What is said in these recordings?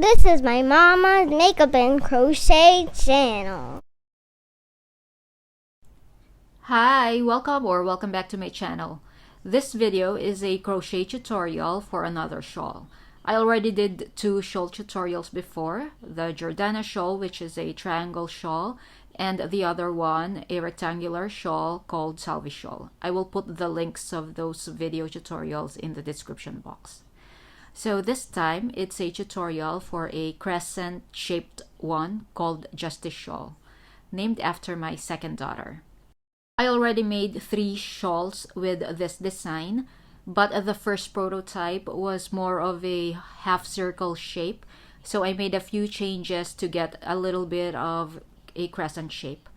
This is my mama's makeup and crochet channel. Hi, welcome back to my channel. This video is a crochet tutorial for another shawl. I already did 2 shawl tutorials before, the Jordana shawl, which is a triangle shawl, and the other one, a rectangular shawl called Salvie shawl. I will put the links of those video tutorials in the description box. So this time, it's a tutorial for a crescent shaped one called Justice shawl, named after my second daughter. I already made 3 shawls with this design, but the first prototype was more of a half circle shape, so I made a few changes to get a little bit of a crescent shape.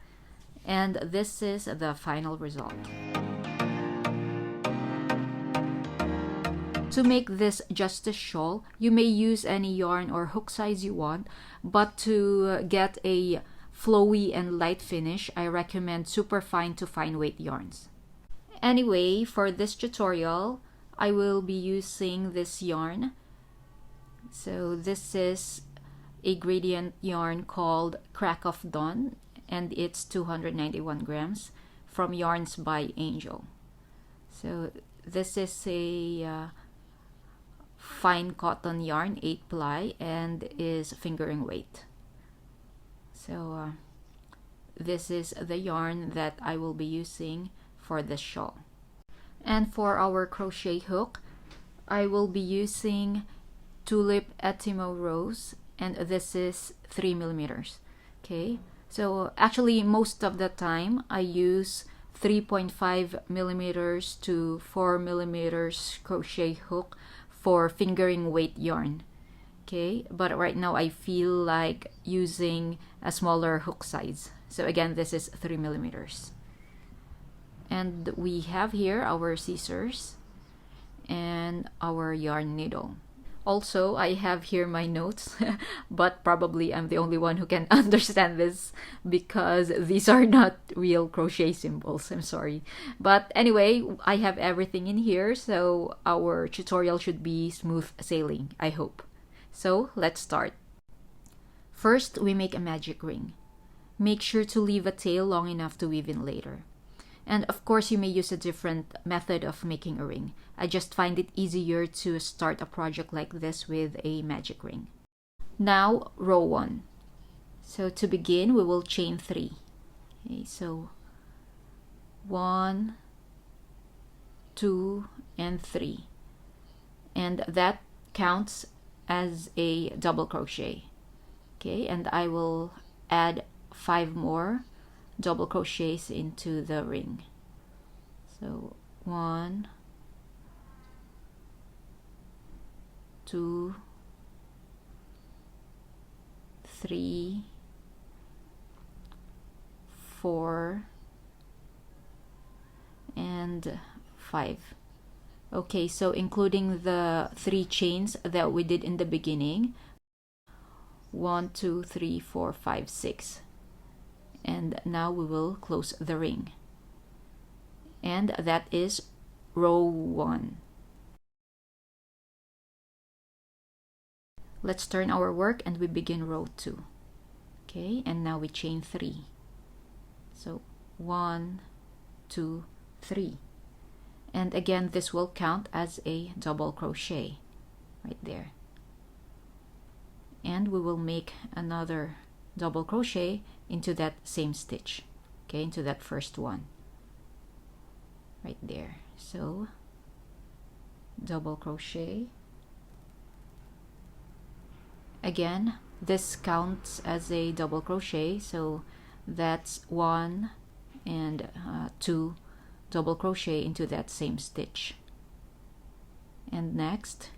And this is the final result. To make this Justice shawl, you may use any yarn or hook size you want, but to get a flowy and light finish, I recommend super fine to fine weight yarns. Anyway, for this tutorial, I will be using this yarn. So this is a gradient yarn called Crack of Dawn, and it's 291 grams from Yarns by Angel. So this is a fine cotton yarn, 8 ply, and is fingering weight. So this is the yarn that I will be using for this shawl. And for our crochet hook, I will be using Tulip Etimo Rose, and this is 3 millimeters. Okay, so actually most of the time I use 3.5 millimeters to 4 millimeters crochet hook for fingering weight yarn. Okay, but right now I feel like using a smaller hook size. So again, this is 3 millimeters. And we have here our scissors and our yarn needle. Also, I have here my notes, but probably I'm the only one who can understand this because these are not real crochet symbols. I'm sorry. But anyway, I have everything in here, so our tutorial should be smooth sailing, I hope. So let's start. First, we make a magic ring. Make sure to leave a tail long enough to weave in later. And of course, you may use a different method of making a ring. I just find it easier to start a project like this with a magic ring. Now, row 1. So to begin, we will chain 3. Okay, so 1, 2, and 3. And that counts as a double crochet. Okay, and I will add 5 more double crochets into the ring. So 1, 2, 3, 4, and 5. Okay, so including the 3 chains that we did in the beginning, 1, 2, 3, 4, 5, 6. And now we will close the ring. And that is row 1. Let's turn our work and we begin row 2. Okay, and now we chain 3. So 1, 2, 3. And again, this will count as a double crochet right there. And we will make another double crochet into that same stitch, okay, into that first one right there. So double crochet. Again, this counts as a double crochet, so that's 1 and 2 double crochet into that same stitch. And next,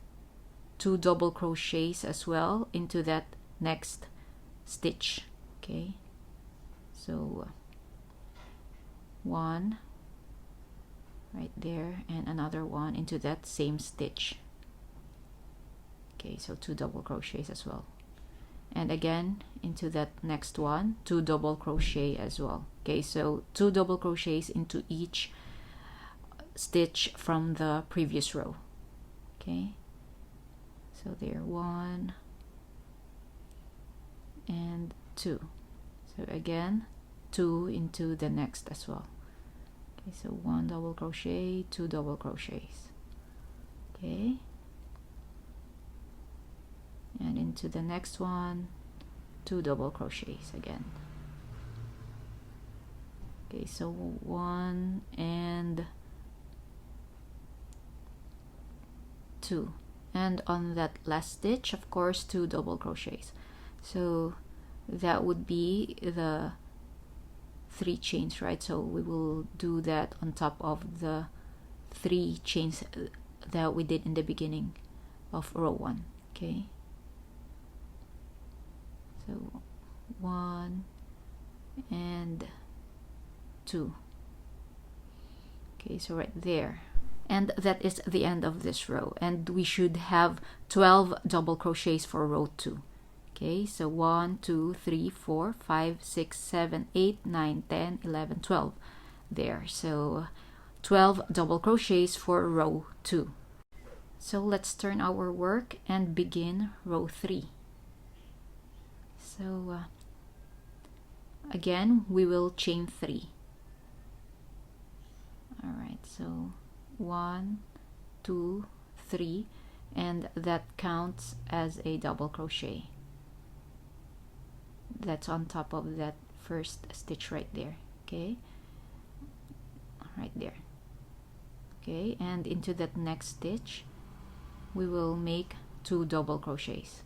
2 double crochets as well into that next stitch. Okay, so 1 right there and another one into that same stitch. Okay, so 2 double crochets as well, and again into that next one, 2 double crochet as well. Okay, so 2 double crochets into each stitch from the previous row. Okay, so there, 1, 2. So again 2 into the next as well. Okay, so 1 double crochet, 2 double crochets. Okay, and into the next one 2 double crochets again. Okay, so 1 and 2, and on that last stitch, of course, 2 double crochets. So that would be the 3 chains, right? So we will do that on top of the 3 chains that we did in the beginning of row 1. Okay, so 1 and 2. Okay, so right there, and that is the end of this row, and we should have 12 double crochets for row 2. Okay, so 1 2 3 4 5 6 7 8 9 10 11 12 there. So 12 double crochets for row 2. So let's turn our work and begin row 3. So again we will chain 3. All right, so 1 2 3, and that counts as a double crochet. That's on top of that first stitch right there. Okay, right there. Okay, and into that next stitch we will make 2 double crochets.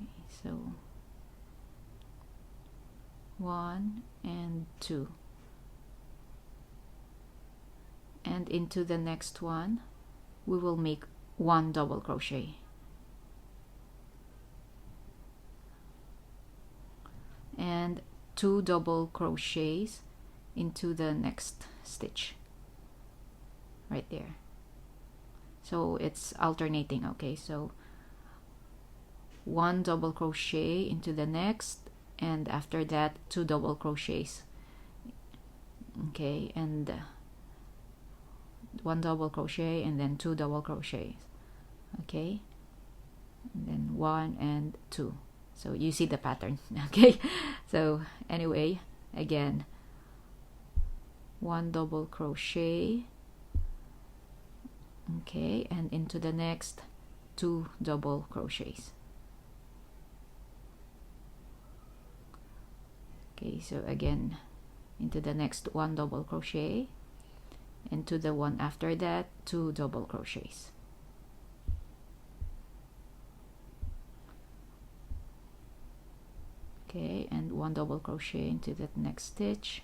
Okay, so 1 and 2, and into the next one we will make 1 double crochet, and 2 double crochets into the next stitch right there. So it's alternating. Okay, so 1 double crochet into the next, and after that 2 double crochets. Okay, and 1 double crochet and then 2 double crochets. Okay, and then 1 and 2. So you see the pattern. Okay, so anyway, again 1 double crochet. Okay, and into the next 2 double crochets. Okay, so again into the next 1 double crochet, into the one after that 2 double crochets. Okay, and 1 double crochet into that next stitch,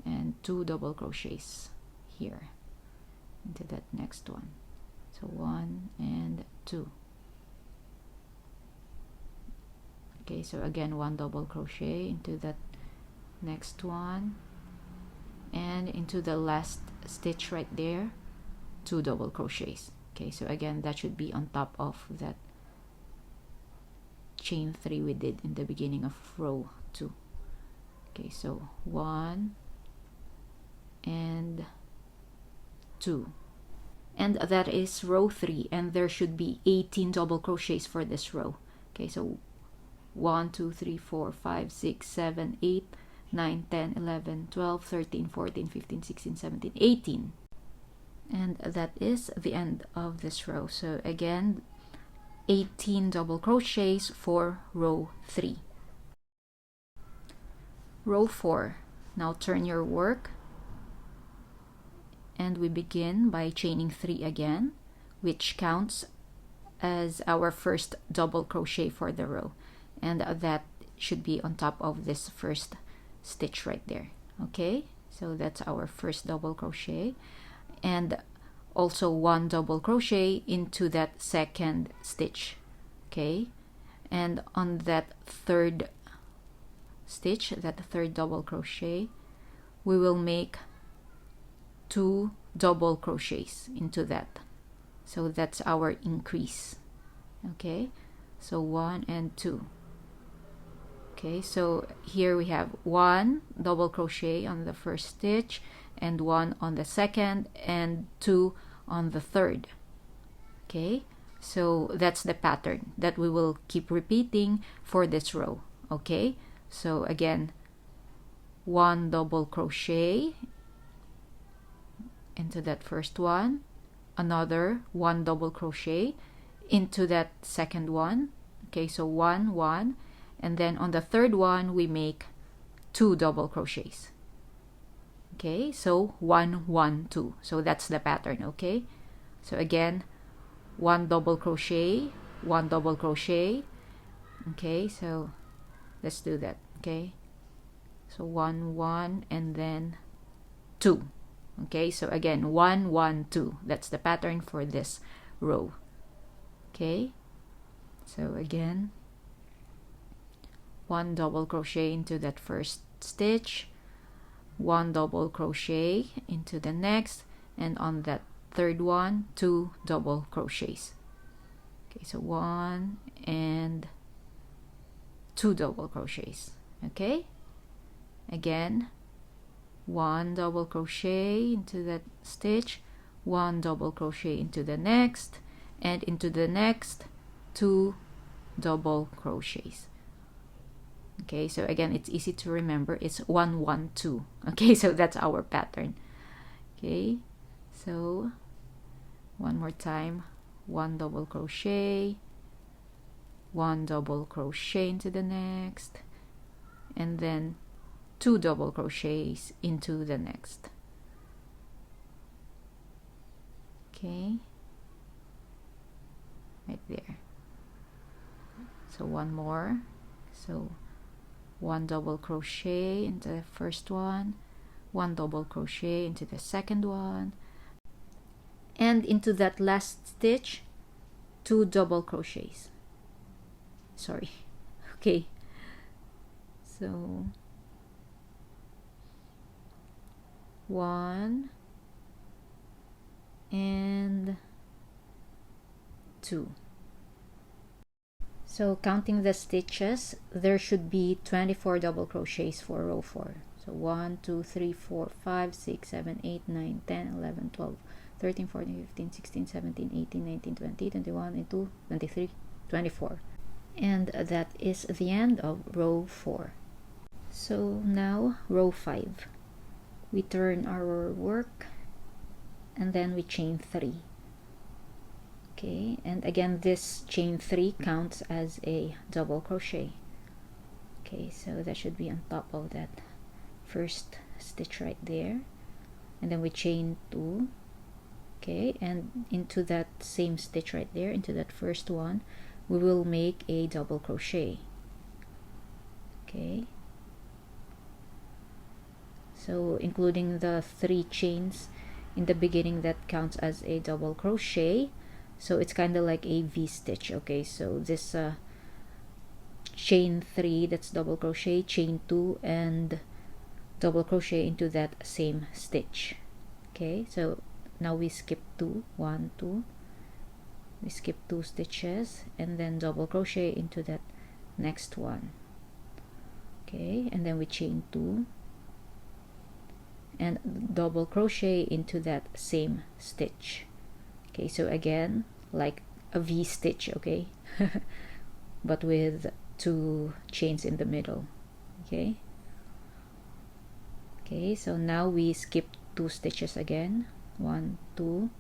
and 2 double crochets here into that next one. So 1 and 2. Okay, so again 1 double crochet into that next one, and into the last stitch right there 2 double crochets. Okay, so again that should be on top of that chain 3 we did in the beginning of row 2. Okay, so 1 and 2, and that is row 3, and there should be 18 double crochets for this row. Okay, so 1 2 3 4 5 6 7 8 9 10 11 12 13 14 15 16 17 18, and that is the end of this row. So again 18 double crochets for row 3. Row 4. Now turn your work, and we begin by chaining 3 again, which counts as our first double crochet for the row, and that should be on top of this first stitch right there. Okay, so that's our first double crochet, and also 1 double crochet into that second stitch. Okay, and on that third stitch, that third double crochet, we will make 2 double crochets into that. So that's our increase. Okay, so 1 and 2. Okay, so here we have 1 double crochet on the first stitch, and 1 on the second, and 2 on the third. Okay, So that's the pattern that we will keep repeating for this row. Okay, so again, 1 double crochet into that first one, another 1 double crochet into that second one. Okay, so 1 1, and then on the third one we make 2 double crochets. Okay, so 1 1 2. So that's the pattern. Okay, so again, 1 double crochet, 1 double crochet. Okay, so let's do that. Okay, so 1 1 and then 2. Okay, so again, 1 1 2. That's the pattern for this row. Okay, so again, 1 double crochet into that first stitch, 1 double crochet into the next, and on that third one, 2 double crochets. Okay, so 1 and 2 double crochets. Okay, again, 1 double crochet into that stitch, 1 double crochet into the next, and into the next 2 double crochets. Okay, so again, it's easy to remember. It's 1 1 2. Okay, so that's our pattern. Okay, so one more time, 1 double crochet, 1 double crochet into the next, and then 2 double crochets into the next. Okay, right there. So one more, so 1 double crochet into the first one, 1 double crochet into the second one, and into that last stitch 2 double crochets. Sorry. Okay, so 1 and 2. So counting the stitches, there should be 24 double crochets for row 4. So 1 2 3 4 5 6 7 8 9 10 11 12 13 14 15 16 17 18 19 20 21 22 23 24. And that is the end of row 4. So now row 5. We turn our work and then we chain 3. Okay, and again this chain 3 counts as a double crochet. Okay, so that should be on top of that first stitch right there, and then we chain 2. Okay, and into that same stitch right there, into that first one, we will make a double crochet. Okay, so including the 3 chains in the beginning, that counts as a double crochet. So it's kind of like a V stitch. Okay, so this chain 3, that's double crochet, chain 2, and double crochet into that same stitch. Okay, so now we skip 2, 1 2, we skip 2 stitches, and then double crochet into that next one. Okay, and then we chain 2 and double crochet into that same stitch. Okay, so again, like a V stitch, okay, but with 2 chains in the middle. Okay, okay, so now we skip 2 stitches again, 1 2,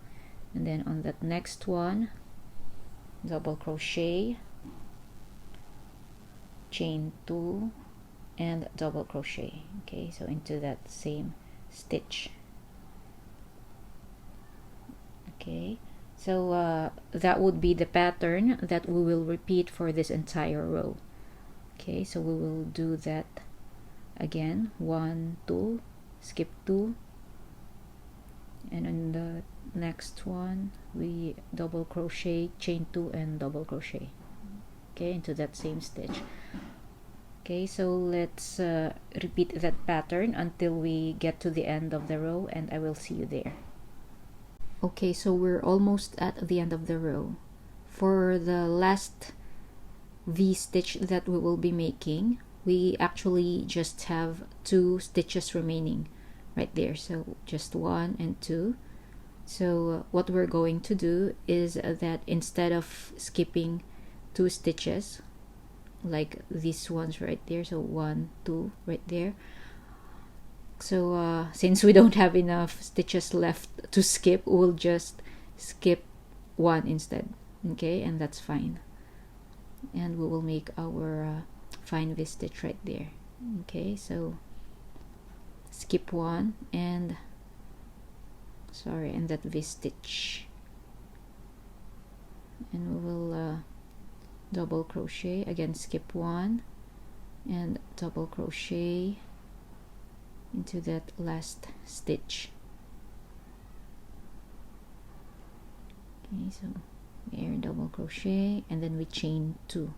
and then on that next one, double crochet, chain 2, and double crochet. Okay, so into that same stitch. Okay, so that would be the pattern that we will repeat for this entire row. Okay, so we will do that again, 1 2, skip 2, and on the next one we double crochet, chain 2, and double crochet. Okay, into that same stitch. Okay, so let's repeat that pattern until we get to the end of the row, and I will see you there. Okay, so we're almost at the end of the row. For the last V stitch that we will be making, we actually just have 2 stitches remaining right there, so just 1 and 2. So what we're going to do is that instead of skipping 2 stitches like these ones right there, so 1 2 right there, so since we don't have enough stitches left to skip, we'll just skip 1 instead. Okay, and that's fine, and we will make our fine V stitch right there. Okay, so skip 1 and that V stitch, and we will double crochet again, skip 1 and double crochet into that last stitch. Okay, so there, double crochet, and then we chain 2.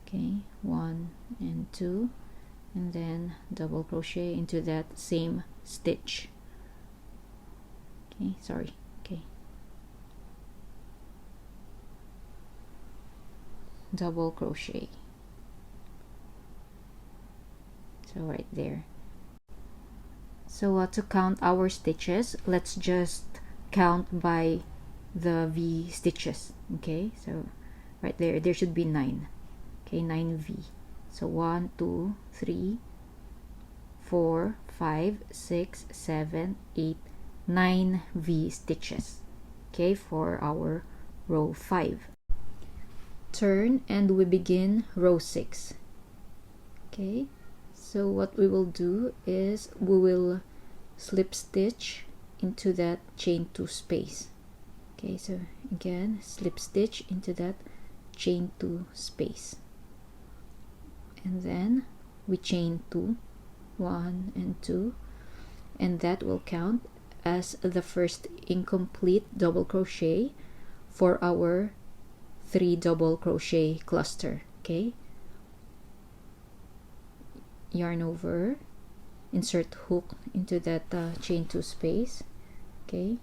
Okay, 1 and 2, and then double crochet into that same stitch. Okay, sorry. Okay, double crochet, so right there. So to count our stitches, let's just count by the V stitches. Okay, so right there should be 9. Okay, 9 V. So 1 2 3 4 5 6 7 8 9 V stitches. Okay, for our row 5. Turn and we begin row 6. Okay, so what we will do is we will slip stitch into that chain 2 space. Okay, so again, slip stitch into that chain 2 space, and then we chain 2, 1 and 2, and that will count as the first incomplete double crochet for our 3 double crochet cluster. Okay, yarn over, insert hook into that chain 2 space. Okay,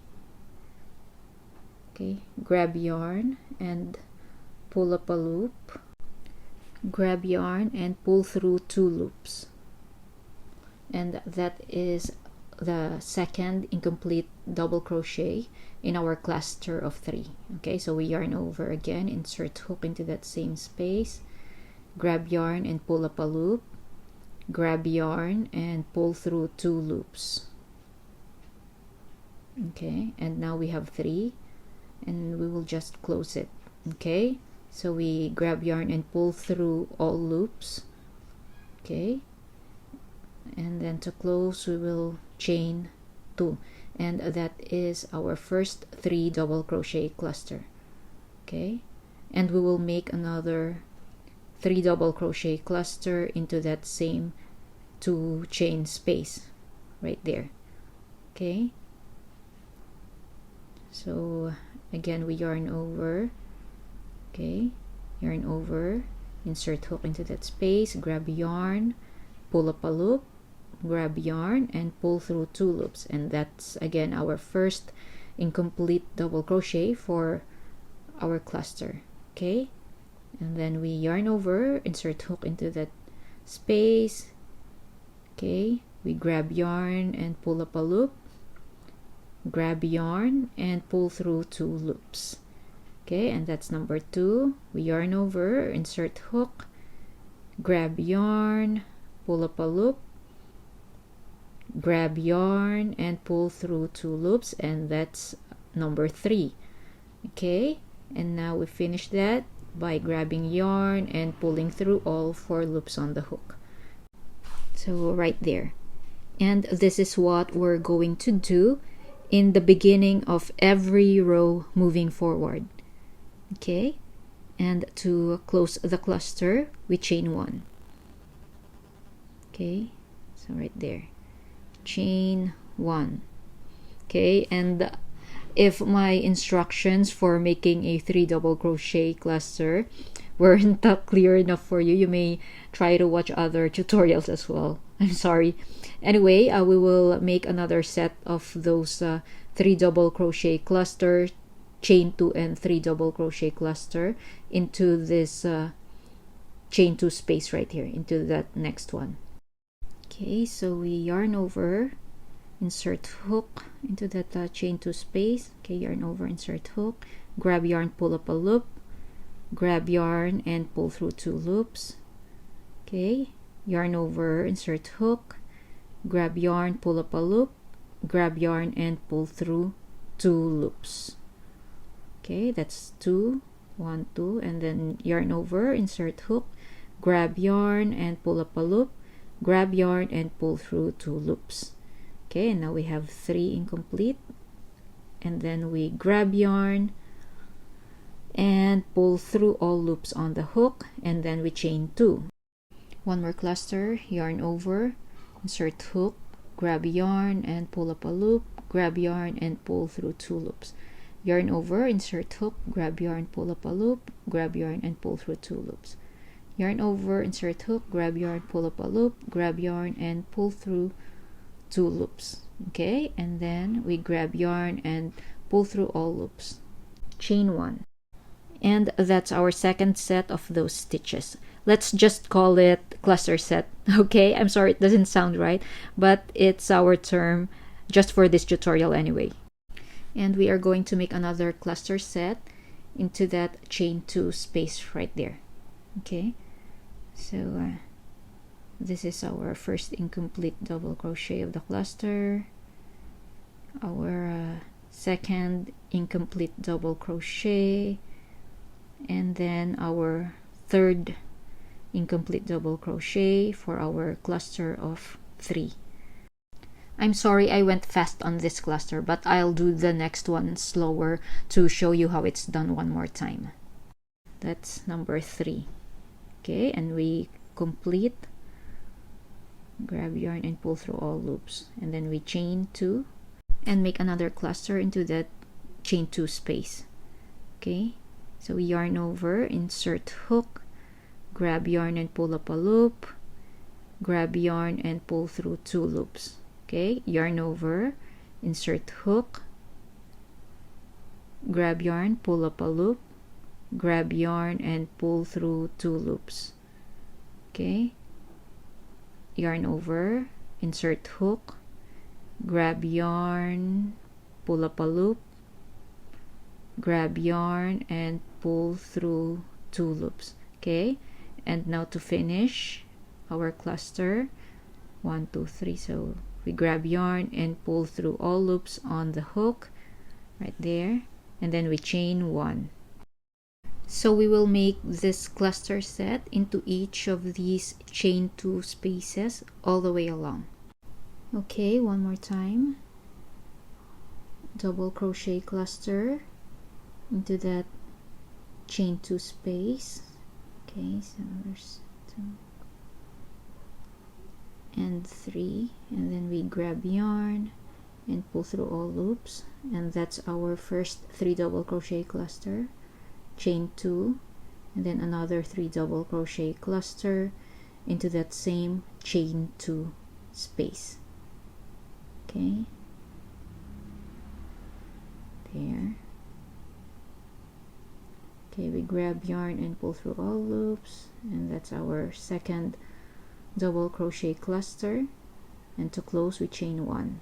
grab yarn and pull up a loop, grab yarn and pull through 2 loops, and that is the second incomplete double crochet in our cluster of 3. Okay, so we yarn over again, insert hook into that same space, grab yarn and pull up a loop, grab yarn and pull through 2 loops. Okay, and now we have 3, and we will just close it. Okay, so we grab yarn and pull through all loops. Okay, and then to close we will chain 2, and that is our first 3 double crochet cluster. Okay, and we will make another 3 double crochet cluster into that same 2 chain space right there. Okay, so again we yarn over. Okay, yarn over, insert hook into that space, grab yarn, pull up a loop, grab yarn and pull through 2 loops, and that's again our first incomplete double crochet for our cluster. Okay, and then we yarn over, insert hook into that space. Okay, we grab yarn and pull up a loop, grab yarn and pull through 2 loops. Okay, and that's number 2. We yarn over, insert hook, grab yarn, pull up a loop, grab yarn and pull through 2 loops, and that's number 3. Okay, and now we finish that by grabbing yarn and pulling through all 4 loops on the hook. So right there, and this is what we're going to do in the beginning of every row moving forward. Okay, and to close the cluster we chain 1. Okay, so right there, chain 1. Okay, and if my instructions for making a 3 double crochet cluster weren't clear enough for you, you may try to watch other tutorials as well. I'm sorry. Anyway, we will make another set of those 3 double crochet cluster, chain 2 and 3 double crochet cluster into this chain 2 space right here, into that next one. Okay, so we yarn over, insert hook into that chain 2 space. Okay, yarn over, insert hook, grab yarn, pull up a loop, grab yarn and pull through 2 loops. Okay, yarn over, insert hook, grab yarn, pull up a loop, grab yarn and pull through 2 loops. Okay, that's 2, 1, 2, and then yarn over, insert hook, grab yarn and pull up a loop, grab yarn and pull through 2 loops. Okay, and now we have 3 incomplete, and then we grab yarn and pull through all loops on the hook, and then we chain 2. One more cluster, yarn over, insert hook, grab yarn and pull up a loop, grab yarn and pull through 2 loops. Yarn over, insert hook, grab yarn, pull up a loop, grab yarn and pull through 2 loops. Yarn over, insert hook, grab yarn, pull up a loop, grab yarn and pull through 2 loops. Okay, and then we grab yarn and pull through all loops. Chain 1. And that's our second set of those stitches. Let's just call it cluster set. Okay, I'm sorry it doesn't sound right, but it's our term just for this tutorial anyway. And we are going to make another cluster set into that chain 2 space right there. Okay, so this is our first incomplete double crochet of the cluster, our second incomplete double crochet, and then our third incomplete double crochet for our cluster of 3. I'm sorry I went fast on this cluster, but I'll do the next one slower to show you how it's done one more time. That's number 3. Okay, and we complete, grab yarn and pull through all loops, and then we chain 2 and make another cluster into that chain 2 space. Okay, so we yarn over, insert hook, grab yarn and pull up a loop, grab yarn and pull through 2 loops. Okay, yarn over, insert hook, grab yarn, pull up a loop, grab yarn and pull through 2 loops. Okay, yarn over, insert hook, grab yarn, pull up a loop, grab yarn and pull through 2 loops. Okay, and now to finish our cluster, 1, 2, 3, so we grab yarn and pull through all loops on the hook right there, and then we chain 1. So we will make this cluster set into each of these chain 2 spaces all the way along. Okay, one more time, double crochet cluster into that chain 2 space. Okay, so there's 2 and 3, and then we grab yarn and pull through all loops, and that's our first 3 double crochet cluster, chain 2, and then another 3 double crochet cluster into that same chain 2 space. Okay, there. Okay, we grab yarn and pull through all loops, and that's our second double crochet cluster, and to close we chain 1.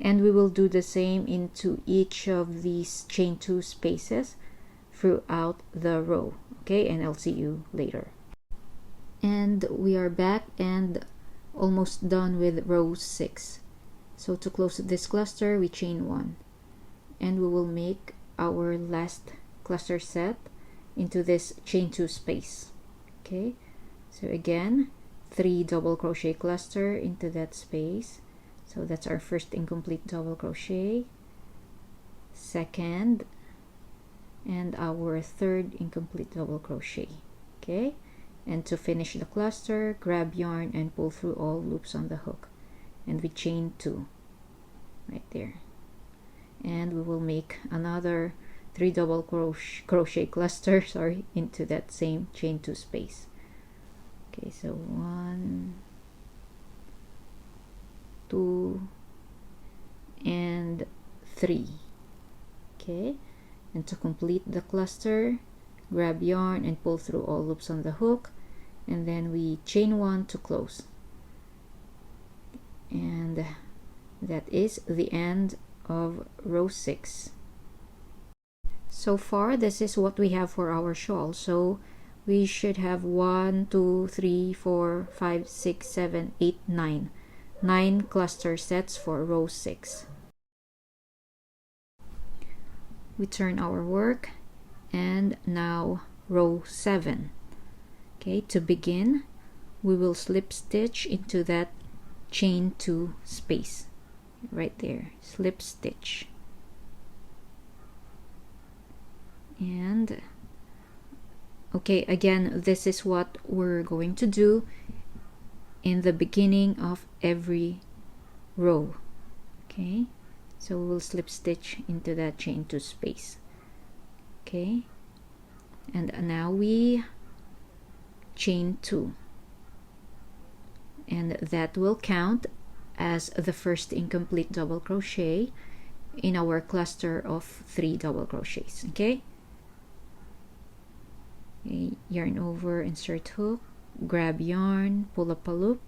And we will do the same into each of these chain 2 spaces throughout the row. Okay, and I'll see you later. And we are back and almost done with row 6. So to close this cluster we chain 1, and we will make our last cluster set into this chain 2 space. Okay, so again, 3 double crochet cluster into that space. So that's our first incomplete double crochet, second, and our third incomplete double crochet. Okay, and to finish the cluster, grab yarn and pull through all loops on the hook, and we chain 2 right there, and we will make another 3 double crochet cluster into that same chain 2 space. Okay, so 1, 2, and 3. Okay, and to complete the cluster, grab yarn and pull through all loops on the hook, and then we chain 1 to close, and that is the end of row 6. So far, this is what we have for our shawl. So we should have 1, 2, 3, 4, 5, 6, 7, 8, 9. 9 cluster sets for row 6. We turn our work, and now row 7. Okay, to begin, we will slip stitch into that chain 2 space right there. Slip stitch. And okay, again, this is what we're going to do in the beginning of every row. Okay, so we'll slip stitch into that chain 2 space. Okay, and now we chain 2, and that will count as the first incomplete double crochet in our cluster of 3 double crochets. Okay, yarn over, insert hook, grab yarn, pull up a loop,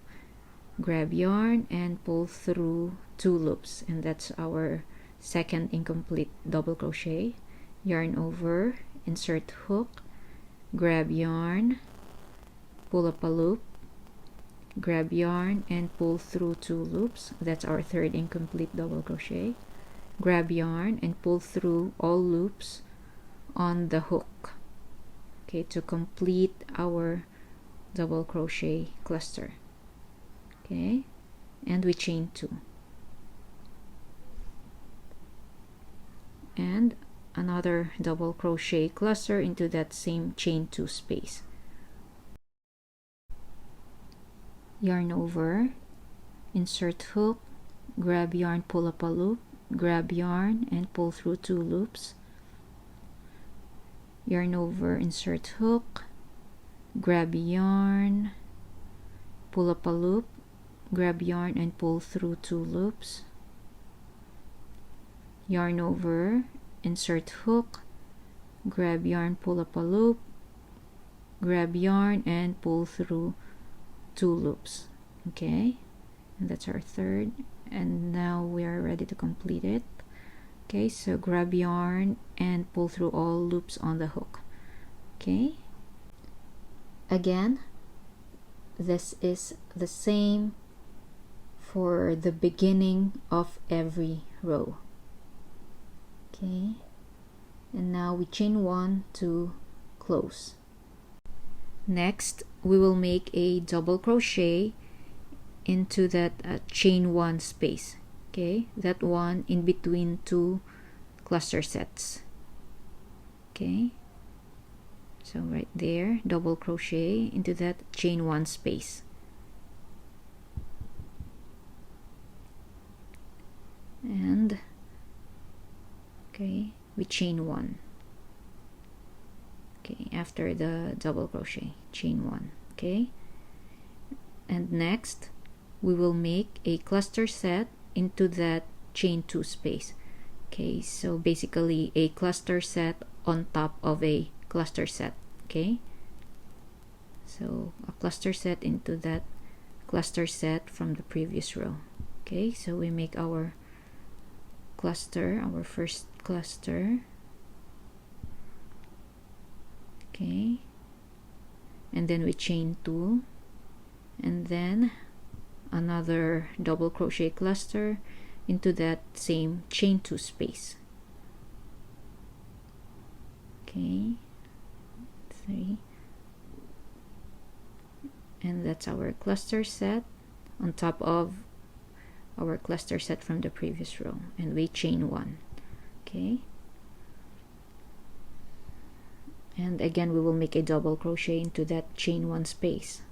grab yarn, and pull through 2 loops, and that's our second incomplete double crochet. Yarn over, insert hook, grab yarn, pull up a loop, grab yarn, and pull through 2 loops. That's our third incomplete double crochet. Grab yarn and pull through all loops on the hook, okay, to complete our double crochet cluster. Okay, and we chain 2, and another double crochet cluster into that same chain 2 space. Yarn over, insert hook, grab yarn, pull up a loop, grab yarn, and pull through 2 loops. Yarn over, insert hook, grab yarn, pull up a loop, grab yarn, and pull through 2 loops. Yarn over, insert hook, grab yarn, pull up a loop, grab yarn, and pull through 2 loops. Okay, and that's our third, and now we are ready to complete it. Okay, so grab yarn and pull through all loops on the hook. Okay, again, this is the same for the beginning of every row. Okay, and now we chain 1 to close. Next, we will make a double crochet into that chain 1 space. Okay, that one in between 2 cluster sets. Okay, so right there, double crochet into that chain 1 space. And okay, we chain 1. Okay, after the double crochet, chain 1. Okay, and next we will make a cluster set into that chain 2 space. Okay, so basically a cluster set on top of a cluster set. Okay, so a cluster set into that cluster set from the previous row. Okay, so we make our cluster, our first cluster. Okay, and then we chain 2, and then another double crochet cluster into that same chain 2 space. Okay, 3, and that's our cluster set on top of our cluster set from the previous row, and we chain 1. Okay, and again we will make a double crochet into that chain 1 space.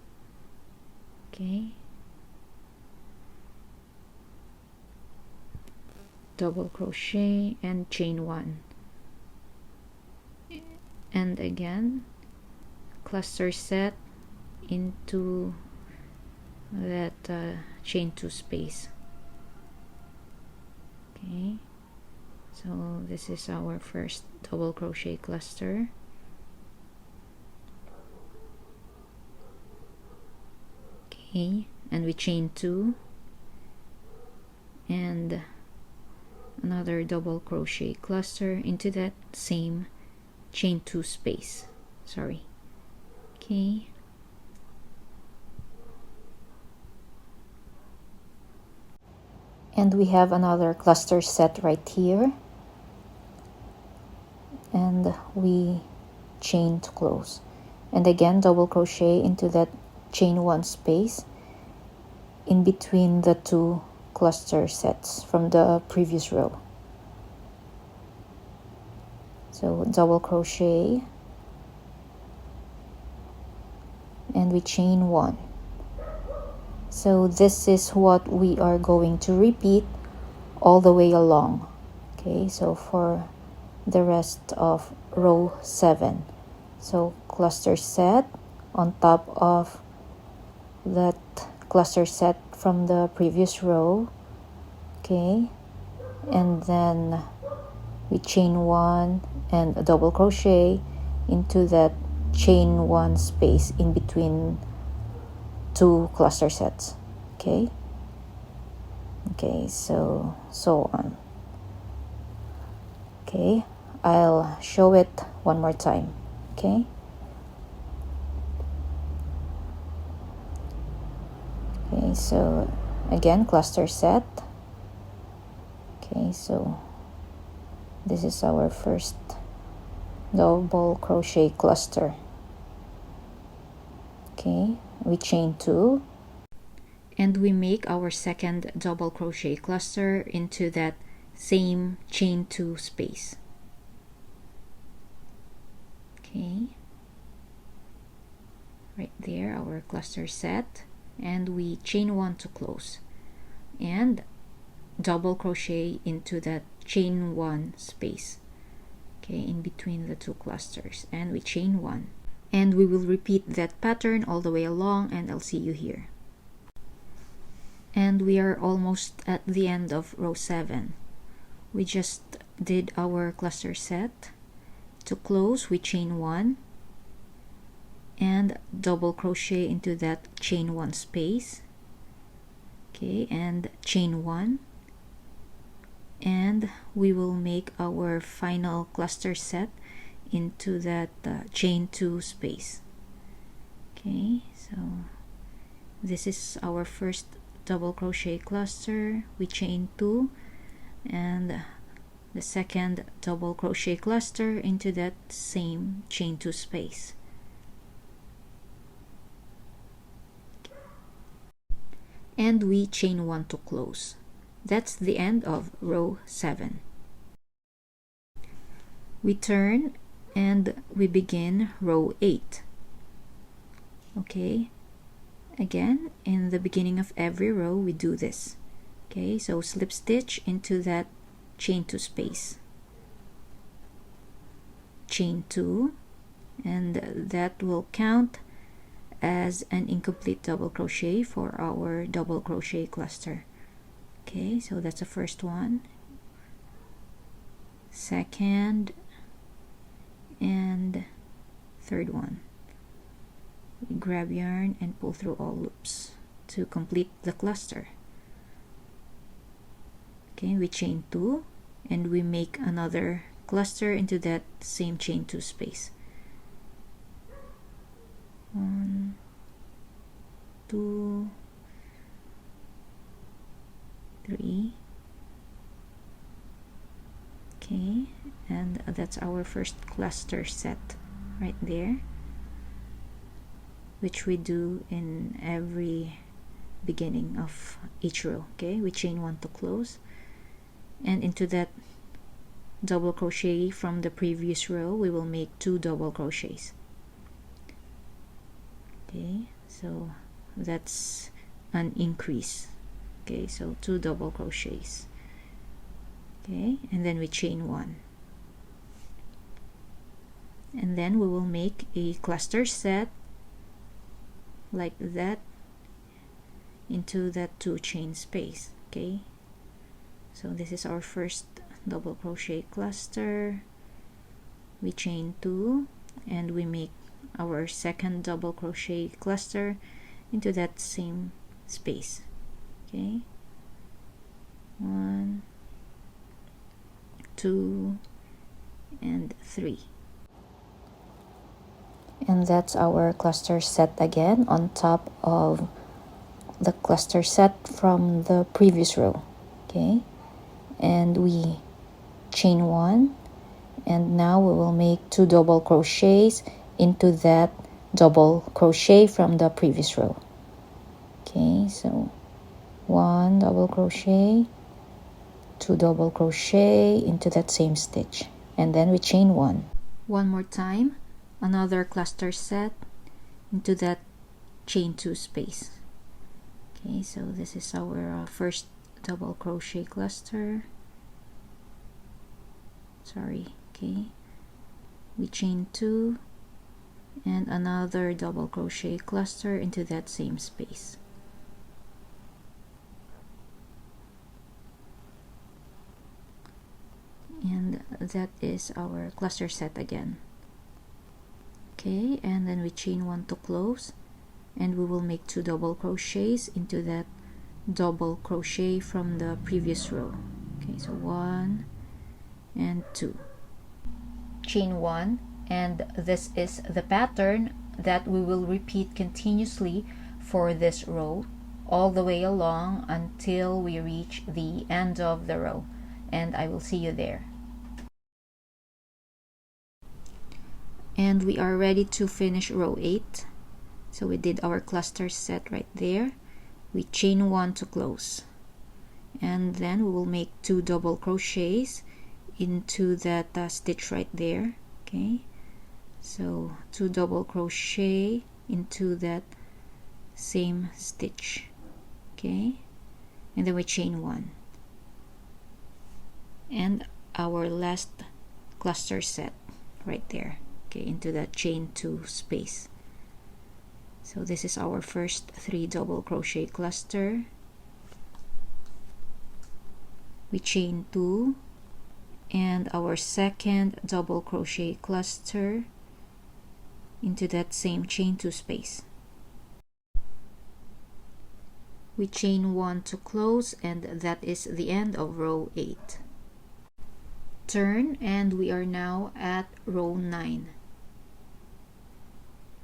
Okay, double crochet and chain 1, and again cluster set into that chain 2 space. Okay, so this is our first double crochet cluster. Okay, and we chain 2, and another double crochet cluster into that same chain 2 space. Okay, and we have another cluster set right here, and we chain to close, and again double crochet into that chain 1 space in between the 2 cluster sets from the previous row. So double crochet, and we chain 1. So this is what we are going to repeat all the way along. Okay, so for the rest of row 7. So cluster set on top of that cluster set from the previous row. Okay, and then we chain 1 and a double crochet into that chain 1 space in between 2 cluster sets. Okay, so on. Okay, I'll show it one more time. Okay, so again cluster set. Okay, so this is our first double crochet cluster. Okay, we chain 2, and we make our second double crochet cluster into that same chain 2 space. Okay, right there, our cluster set, and we chain 1 to close, and double crochet into that chain 1 space, okay, in between the 2 clusters, and we chain 1, and we will repeat that pattern all the way along, and I'll see you here. And we are almost at the end of row 7. We just did our cluster set. To close, we chain 1 and double crochet into that chain 1 space, okay, and chain 1, and we will make our final cluster set into that chain 2 space. Okay, so this is our first double crochet cluster. We chain 2 and the second double crochet cluster into that same chain 2 space. And we chain 1 to close. That's the end of row 7. We turn and we begin row 8. Okay, again in the beginning of every row we do this. Okay, so slip stitch into that chain 2 space, chain 2, and that will count as an incomplete double crochet for our double crochet cluster. Okay, so that's the first one, second, and third one. We grab yarn and pull through all loops to complete the cluster. Okay, we chain 2 and we make another cluster into that same chain 2 space. 1, 2, 3. Okay, and that's our first cluster set right there, which we do in every beginning of each row. Okay, we chain 1 to close, and into that double crochet from the previous row we will make 2 double crochets. Okay, so that's an increase. Okay, so 2 double crochets. Okay, and then we chain 1, and then we will make a cluster set like that into that 2 chain space. Okay, so this is our first double crochet cluster. We chain 2 and we make our second double crochet cluster into that same space. Okay, 1, 2, and 3. And that's our cluster set again on top of the cluster set from the previous row. Okay, and we chain 1, and now we will make 2 double crochets into that double crochet from the previous row. Okay, so 1 double crochet, 2 double crochet into that same stitch, and then we chain 1. One more time, another cluster set into that chain 2 space. Okay, so this is our first double crochet cluster. Okay, we chain 2 and another double crochet cluster into that same space. And that is our cluster set again. Okay, and then we chain 1 to close, and we will make 2 double crochets into that double crochet from the previous row. Okay, so 1 and 2. Chain 1, and this is the pattern that we will repeat continuously for this row all the way along until we reach the end of the row, and I will see you there. And we are ready to finish row 8. So we did our cluster set right there. We chain 1 to close, and then we will make 2 double crochets into that stitch right there. Okay, so 2 double crochet into that same stitch. Okay, and then we chain 1, and our last cluster set right there. Okay, into that chain 2 space. So this is our first 3 double crochet cluster. We chain 2, and our second double crochet cluster into that same chain 2 space. We chain 1 to close, and that is the end of row 8. Turn, and we are now at row 9.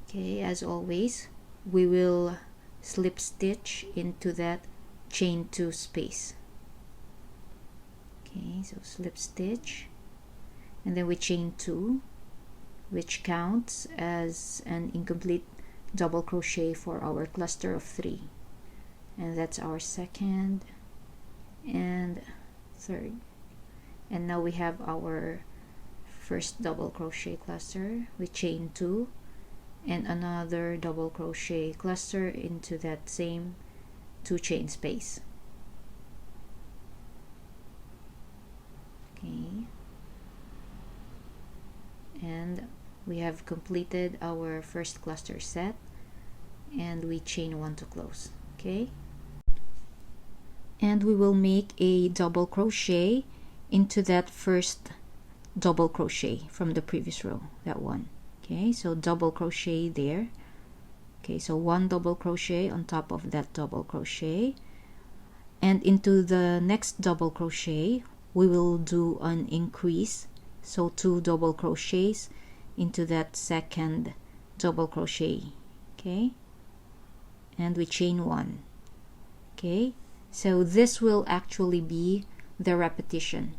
Okay, as always, we will slip stitch into that chain 2 space. Okay, so slip stitch, and then we chain 2, which counts as an incomplete double crochet for our cluster of 3, and that's our second and third. And now we have our first double crochet cluster. We chain 2 and another double crochet cluster into that same 2 chain space. Okay, and we have completed our first cluster set, and we chain 1 to close. Okay, and we will make a double crochet into that first double crochet from the previous row, that one. Okay, so double crochet there. Okay, so 1 double crochet on top of that double crochet, and into the next double crochet we will do an increase, so 2 double crochets into that second double crochet. Okay, and we chain 1. Okay, so this will actually be the repetition.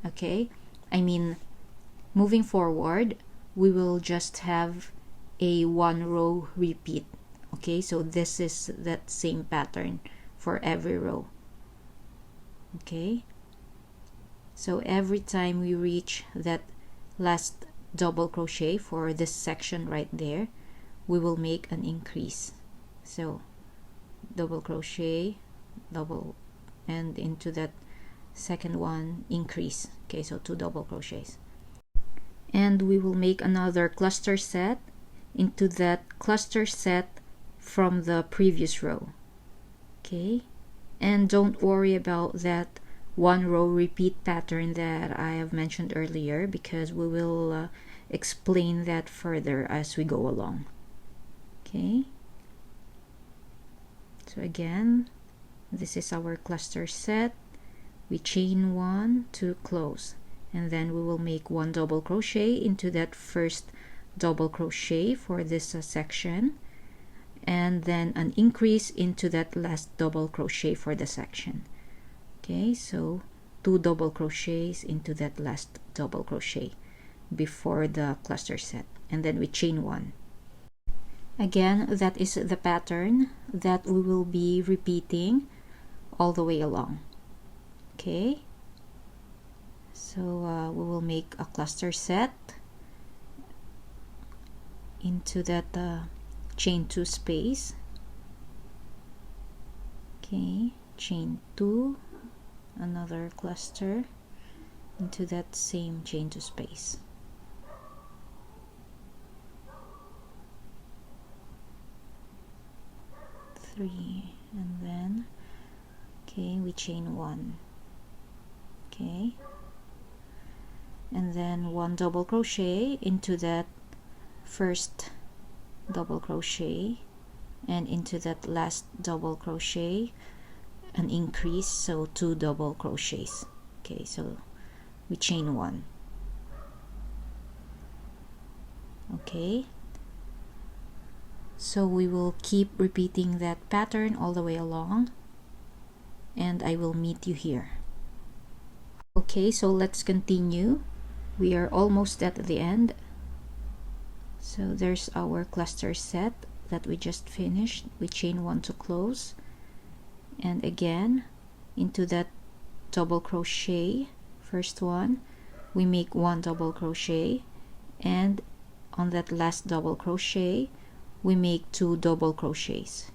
Okay, I mean, moving forward we will just have a 1 row repeat. Okay, so this is that same pattern for every row. Okay, so every time we reach that last double crochet for this section right there, we will make an increase. So double crochet, double, and into that second one, increase. Okay, so 2 double crochets, and we will make another cluster set into that cluster set from the previous row. Okay, and don't worry about that 1 row repeat pattern that I have mentioned earlier, because we will explain that further as we go along. Okay, so again, this is our cluster set. we chain 1 to close, and then we will make 1 double crochet into that first double crochet for this section, and then an increase into that last double crochet for the section. Okay, so 2 double crochets into that last double crochet before the cluster set, and then we chain 1. Again, that is the pattern that we will be repeating all the way along. Okay, so we will make a cluster set into that chain 2 space. Okay, chain 2, another cluster into that same chain 2 space. Three, and then we chain 1. Okay, and then 1 double crochet into that first double crochet, and into that last double crochet an increase, so 2 double crochets. Okay, so we chain 1. Okay, so we will keep repeating that pattern all the way along, and I will meet you here. Okay, so let's continue. We are almost at the end. So there's our cluster set that we just finished. We chain 1 to close, and again into that double crochet, first one, we make 1 double crochet, and on that last double crochet we make 2 double crochets.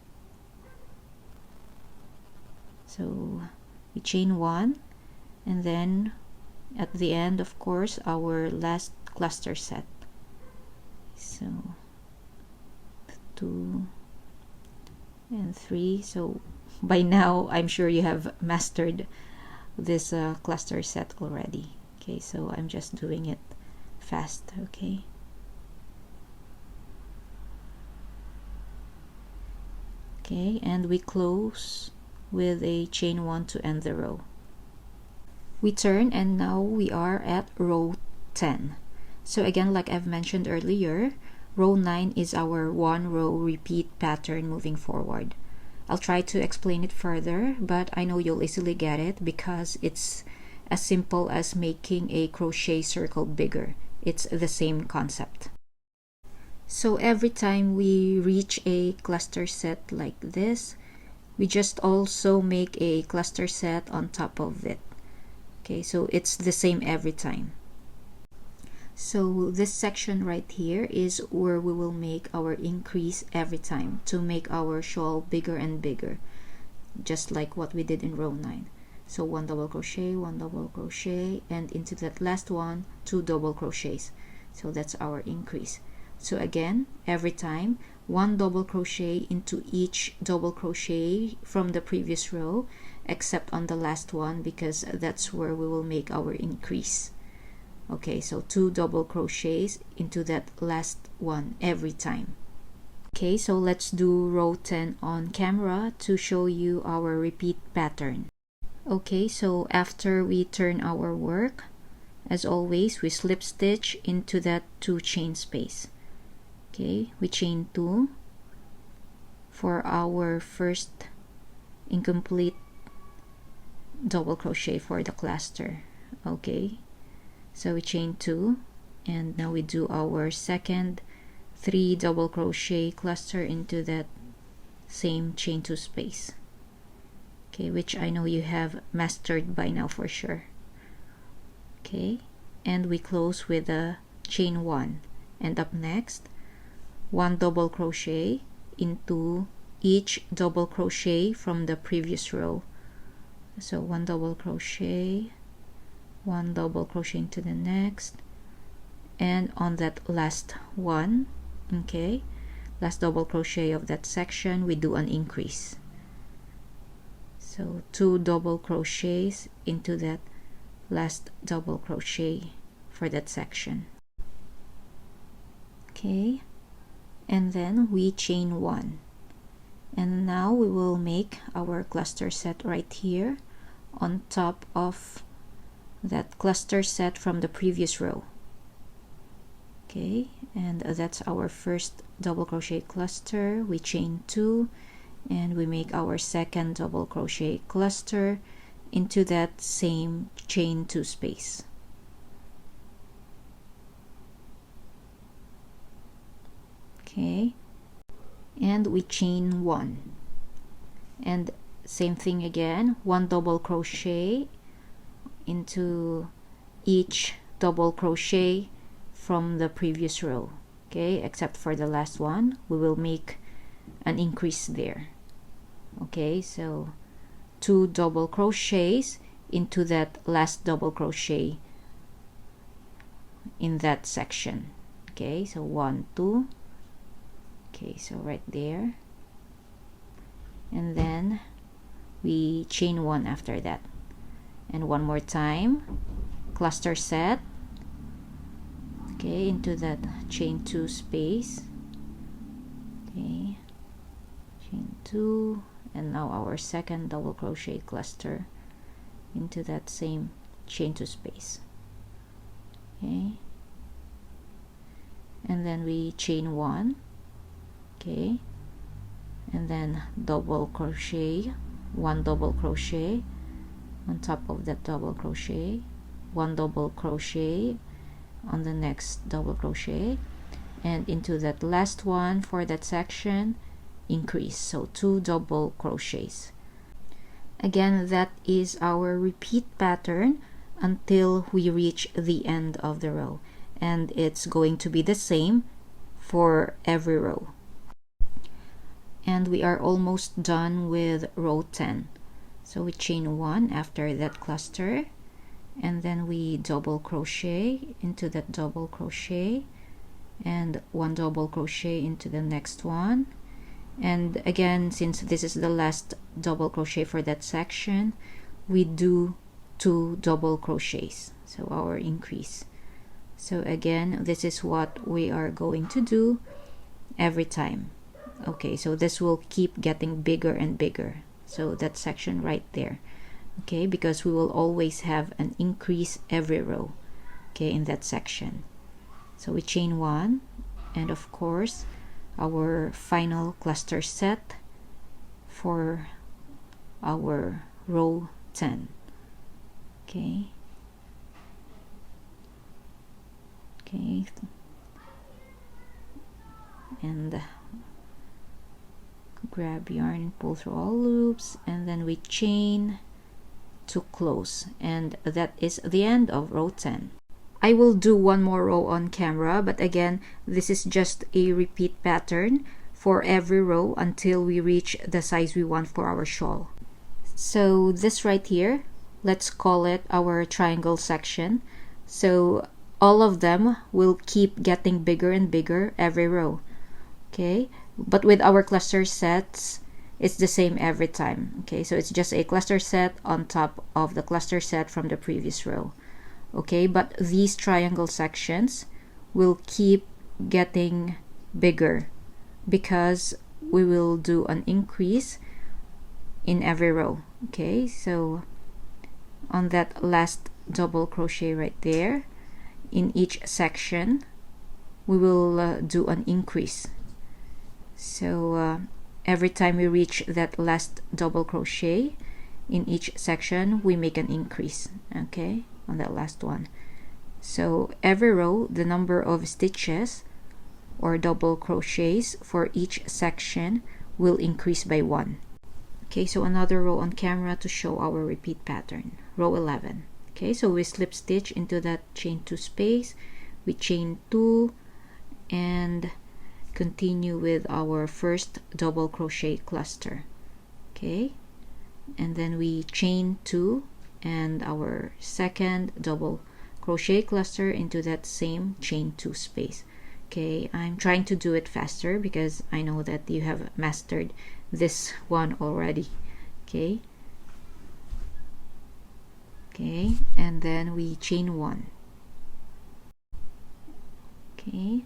So we chain 1, and then at the end, of course, our last cluster set. So 2 and 3. So by now I'm sure you have mastered this cluster set already. Okay, so I'm just doing it fast. Okay, okay, and we close with a chain 1 to end the row. We turn, and now we are at row 10. So again, like I've mentioned earlier, row 9 is our 1 row repeat pattern moving forward. I'll try to explain it further, but I know you'll easily get it because it's as simple as making a crochet circle bigger. It's the same concept. So every time we reach a cluster set like this, we just also make a cluster set on top of it. Okay, so it's the same every time. So this section right here is where we will make our increase every time to make our shawl bigger and bigger, just like what we did in row 9. So 1 double crochet, 1 double crochet, and into that last one 2 double crochets. So that's our increase. So again, every time 1 double crochet into each double crochet from the previous row, except on the last one, because that's where we will make our increase. Okay, so 2 double crochets into that last one every time. Okay, so let's do row 10 on camera to show you our repeat pattern. Okay, so after we turn our work, as always, we slip stitch into that 2 chain space. Okay, we chain 2 for our first incomplete double crochet for the cluster. Okay, so we chain 2, and now we do our second 3 double crochet cluster into that same chain 2 space. Okay, which I know you have mastered by now for sure. Okay, and we close with a chain 1, and up next 1 double crochet into each double crochet from the previous row. So 1 double crochet, 1 double crochet into the next, and on that last one, okay, last double crochet of that section, we do an increase. So 2 double crochets into that last double crochet for that section. Okay, and then we chain 1, and now we will make our cluster set right here on top of that cluster set from the previous row. Okay, and that's our first double crochet cluster. We chain 2 and we make our second double crochet cluster into that same chain 2 space. Okay, and we chain 1, and same thing again, 1 double crochet into each double crochet from the previous row. Okay, except for the last one, we will make an increase there. Okay, so 2 double crochets into that last double crochet in that section. Okay, so 1, 2. Okay, so right there, and then we chain 1 after that, and one more time, cluster set, okay, into that chain 2 space. Okay, chain 2, and now our second double crochet cluster into that same chain 2 space. Okay, and then we chain 1. Okay, and then double crochet, 1 double crochet on top of that double crochet, 1 double crochet on the next double crochet, and into that last one for that section, increase, so 2 double crochets. Again, that is our repeat pattern until we reach the end of the row, and it's going to be the same for every row. And we are almost done with row 10. So we chain 1 after that cluster, and then we double crochet into that double crochet, and 1 double crochet into the next one. And again, since this is the last double crochet for that section, we do 2 double crochets, so our increase. So again, this is what we are going to do every time. Okay, so this will keep getting bigger and bigger, so that section right there. Okay, because we will always have an increase every row, okay, in that section. So we chain 1, and of course our final cluster set for our row 10. Okay, and grab yarn and pull through all loops, and then we chain to close, and that is the end of row 10. I will do one more row on camera, but again, this is just a repeat pattern for every row until we reach the size we want for our shawl. So this right here, let's call it our triangle section. So all of them will keep getting bigger and bigger every row. Okay, but with our cluster sets, it's the same every time. Okay, so it's just a cluster set on top of the cluster set from the previous row. Okay, but these triangle sections will keep getting bigger because we will do an increase in every row. Okay, so on that last double crochet right there, in each section we will do an increase. So every time we reach that last double crochet in each section, we make an increase, okay, on that last one. So every row, the number of stitches or double crochets for each section will increase by 1. Okay, so another row on camera to show our repeat pattern. Row 11. Okay, so we slip stitch into that chain 2 space, we chain 2 and continue with our first double crochet cluster. Okay, and then we chain 2 and our second double crochet cluster into that same chain 2 space. Okay, I'm trying to do it faster because I know that you have mastered this one already. Okay, and then we chain 1. Okay,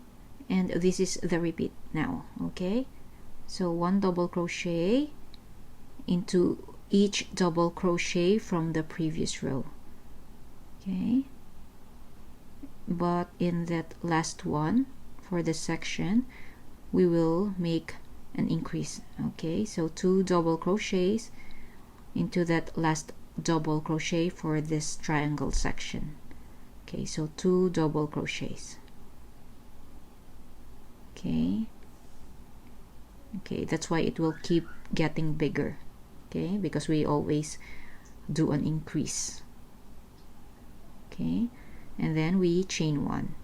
and this is the repeat now. Okay, so 1 double crochet into each double crochet from the previous row. Okay, but in that last one for this section we will make an increase. Okay, so 2 double crochets into that last double crochet for this triangle section. Okay, so 2 double crochets. Okay, that's why it will keep getting bigger. Okay, because we always do an increase. Okay, and then we chain 1.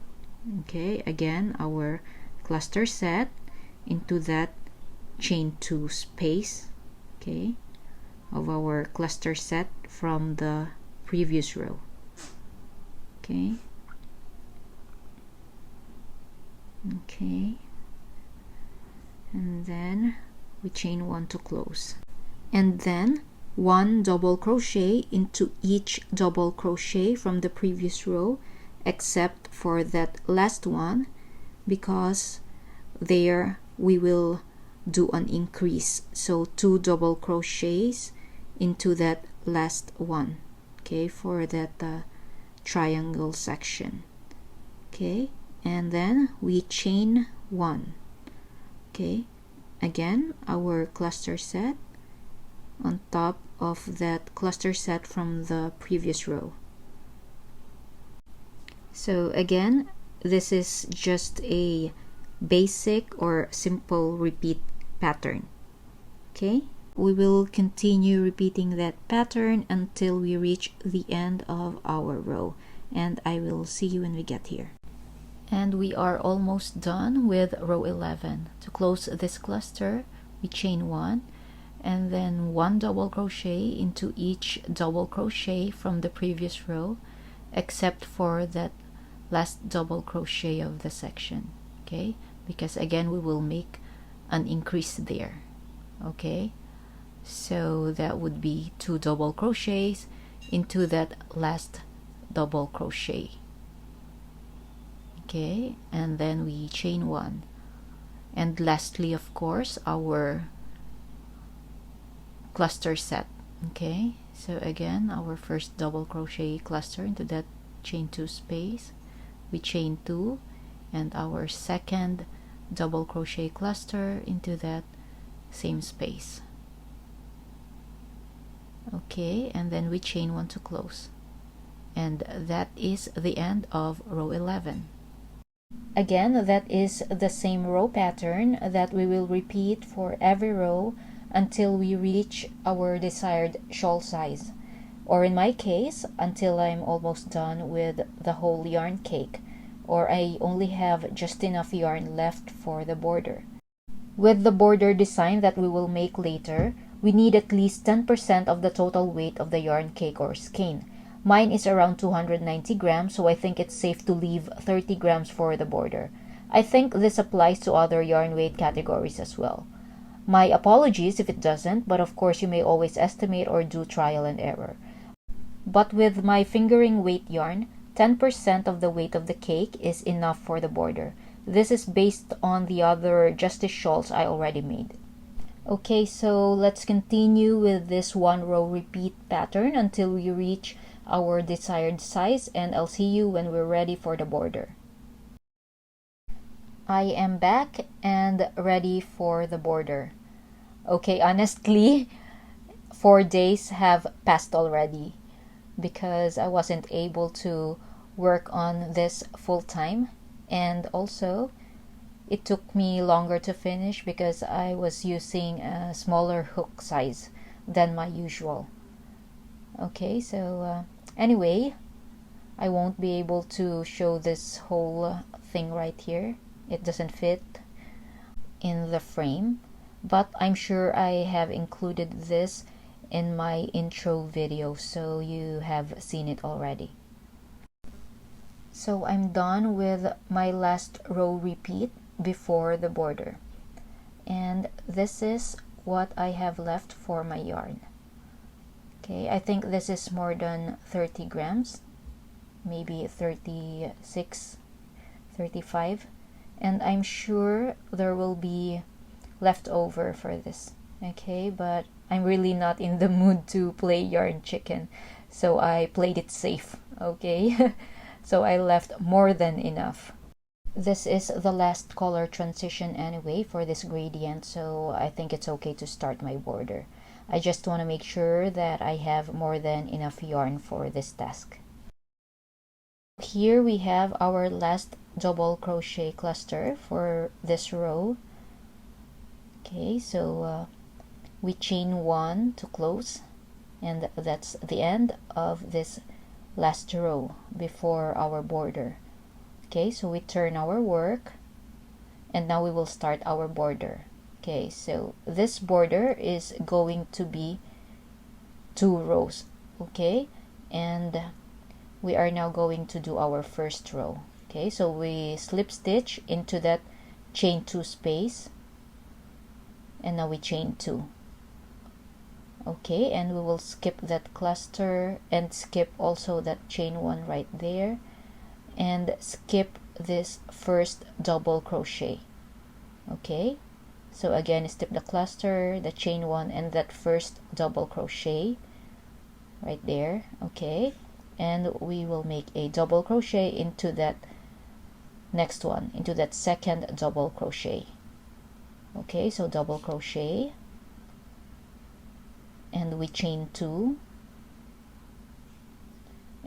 Okay, again our cluster set into that chain 2 space, okay, of our cluster set from the previous row. Okay, and then we chain 1 to close, and then 1 double crochet into each double crochet from the previous row except for that last one, because there we will do an increase. So 2 double crochets into that last one, okay, for that triangle section. Okay, and then we chain 1. Okay, again our cluster set on top of that cluster set from the previous row. So again, this is just a basic or simple repeat pattern. Okay, we will continue repeating that pattern until we reach the end of our row, and I will see you when we get here. And we are almost done with row 11. To close this cluster, we chain 1 and then 1 double crochet into each double crochet from the previous row except for that last double crochet of the section. Okay, because again we will make an increase there. Okay, so that would be 2 double crochets into that last double crochet. Okay, and then we chain 1, and lastly, of course, our cluster set. Okay, so again our first double crochet cluster into that chain 2 space, we chain 2, and our second double crochet cluster into that same space. Okay, and then we chain 1 to close, and that is the end of row 11. Again, that is the same row pattern that we will repeat for every row until we reach our desired shawl size, or in my case until I'm almost done with the whole yarn cake, or I only have just enough yarn left for the border. With the border design that we will make later, we need at least 10% of the total weight of the yarn cake or skein. Mine is around 290 grams, so I think it's safe to leave 30 grams for the border. I think this applies to other yarn weight categories as well. My apologies if it doesn't, but of course you may always estimate or do trial and error. But with my fingering weight yarn, 10% of the weight of the cake is enough for the border. This is based on the other Justice shawls I already made. Okay, so let's continue with this 1 row repeat pattern until we reach our desired size, and I'll see you when we're ready for the border. I am back and ready for the border. Okay, honestly, 4 days have passed already because I wasn't able to work on this full time, and also it took me longer to finish because I was using a smaller hook size than my usual. Okay, so anyway, I won't be able to show this whole thing right here. It doesn't fit in the frame, but I'm sure I have included this in my intro video, so you have seen it already. So I'm done with my last row repeat before the border, and this is what I have left for my yarn. Okay, I think this is more than 30 grams, maybe 36, 35, and I'm sure there will be left over for this. Okay, but I'm really not in the mood to play yarn chicken, so I played it safe. Okay. So I left more than enough. This is the last color transition anyway for this gradient, so I think it's okay to start my border. I just want to make sure that I have more than enough yarn for this task. Here we have our last double crochet cluster for this row. Okay, so we chain 1 to close, and that's the end of this last row before our border. Okay, so we turn our work, and now we will start our border. Okay, so this border is going to be 2 rows. Okay, and we are now going to do our first row. Okay, so we slip stitch into that chain 2 space, and now we chain 2. Okay, and we will skip that cluster and skip also that chain 1 right there, and skip this first double crochet. Okay, so again, skip the cluster, the chain 1, and that first double crochet right there. Okay, and we will make a double crochet into that next one, into that second double crochet. Okay, so double crochet, and we chain 2,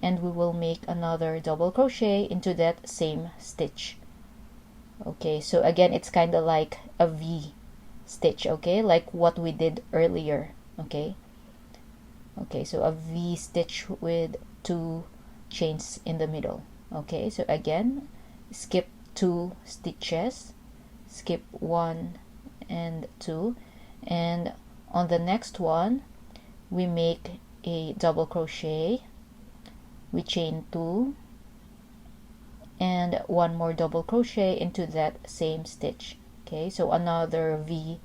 and we will make another double crochet into that same stitch. Okay, so again, it's kind of like a V stitch, okay, like what we did earlier. Okay, so a V stitch with 2 chains in the middle. Okay, so again, skip 2 stitches, skip 1 and 2, and on the next one we make a double crochet, we chain 2, and 1 more double crochet into that same stitch. Okay, so another V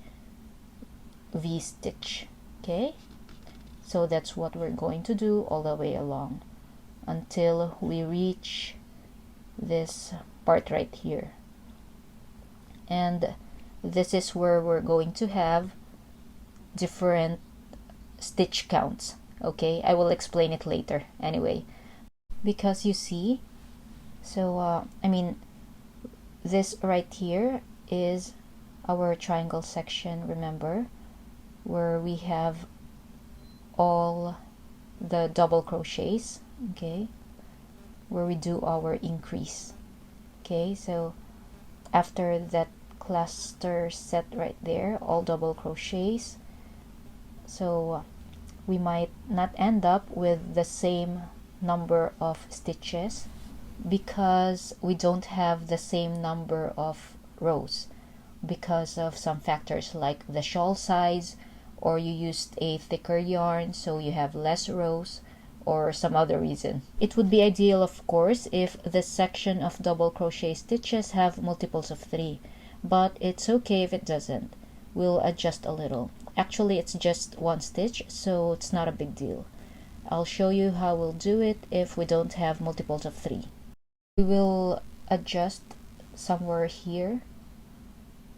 stitch. Okay, so that's what we're going to do all the way along until we reach this part right here, and this is where we're going to have different stitch counts. Okay, I will explain it later anyway, because you see, so I mean, this right here is our triangle section, remember, where we have all the double crochets. Okay, where we do our increase. Okay, so after that cluster set right there, all double crochets, so we might not end up with the same number of stitches because we don't have the same number of rows because of some factors like the shawl size, or you used a thicker yarn so you have less rows, or some other reason. It would be ideal, of course, if this section of double crochet stitches have multiples of 3, but it's okay if it doesn't. We'll adjust a little. Actually, it's just 1 stitch, so it's not a big deal. I'll show you how we'll do it if we don't have multiples of 3. We will adjust somewhere here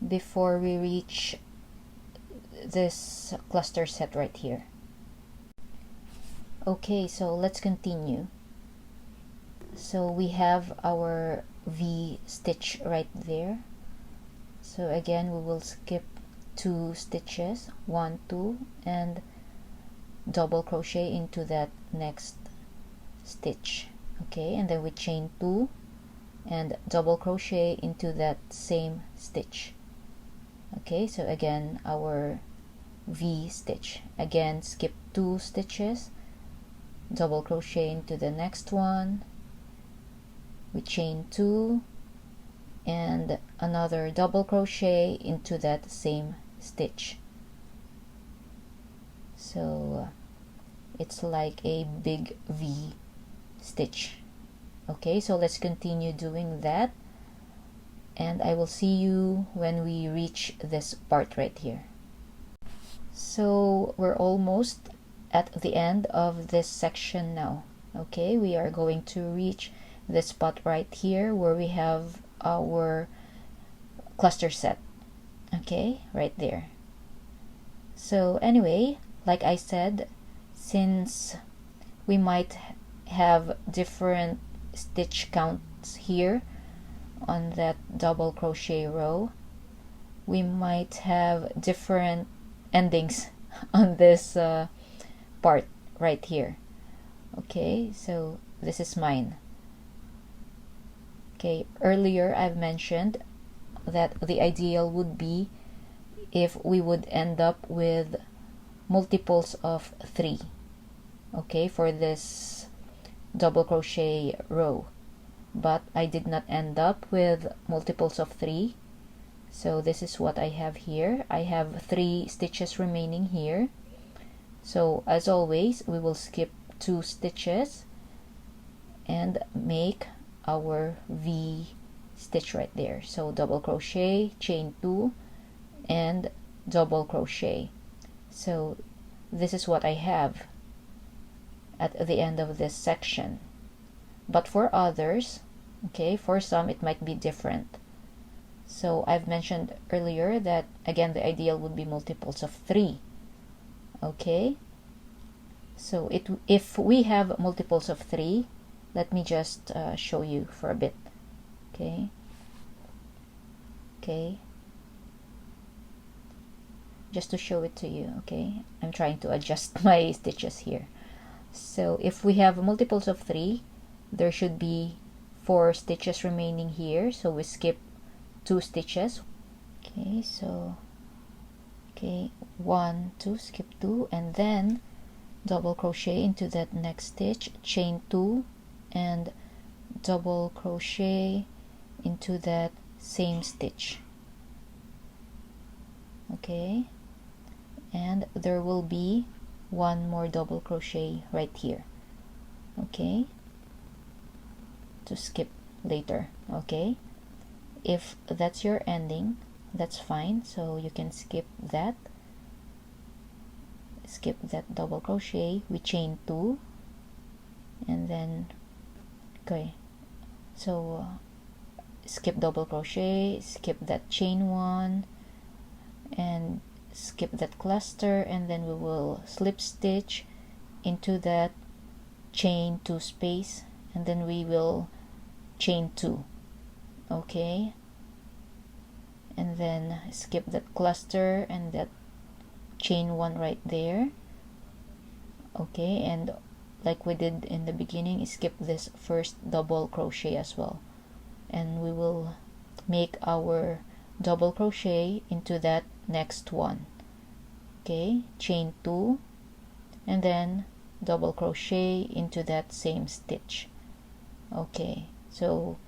before we reach this cluster set right here. Okay, so let's continue. So we have our V stitch right there. So again, we will skip 2 stitches, 1, 2, and double crochet into that next stitch. Okay, and then we chain 2 and double crochet into that same stitch. Okay, so again, our V stitch. Again, skip 2 stitches, double crochet into the next one, we chain 2, and another double crochet into that same stitch. So it's like a big V stitch. Okay, so let's continue doing that, and I will see you when we reach this part right here. So we're almost at the end of this section now. Okay, we are going to reach this spot right here where we have our cluster set. Okay, right there. So anyway, like I said, since we might have different stitch counts here on that double crochet row, we might have different endings on this part right here. Okay, so this is mine. Okay, earlier I've mentioned that the ideal would be if we would end up with multiples of 3, okay, for this double crochet row, but I did not end up with multiples of 3. So this is what I have here. I have 3 stitches remaining here. So as always, we will skip 2 stitches and make our V stitch right there. So double crochet, chain 2, and double crochet. So this is what I have at the end of this section. But for others, okay, for some it might be different. So I've mentioned earlier that again the ideal would be multiples of 3. Okay, so if we have multiples of 3, let me just show you for a bit. Okay, just to show it to you. Okay, I'm trying to adjust my stitches here. So if we have multiples of 3, there should be 4 stitches remaining here, so we skip 2 stitches. Okay, so 1, 2, skip 2, and then double crochet into that next stitch, chain 2, and double crochet into that same stitch. Okay, and there will be 1 more double crochet right here. Okay, to skip later. Okay, if that's your ending, that's fine, so you can skip that double crochet. We chain 2, and then so skip double crochet, skip that chain 1, and skip that cluster, and then we will slip stitch into that chain 2 space, and then we will chain 2. Okay, and then skip that cluster and that chain 1 right there. Okay, and like we did in the beginning, skip this first double crochet as well, and we will make our double crochet into that next one. Okay, chain 2, and then double crochet into that same stitch. Okay, so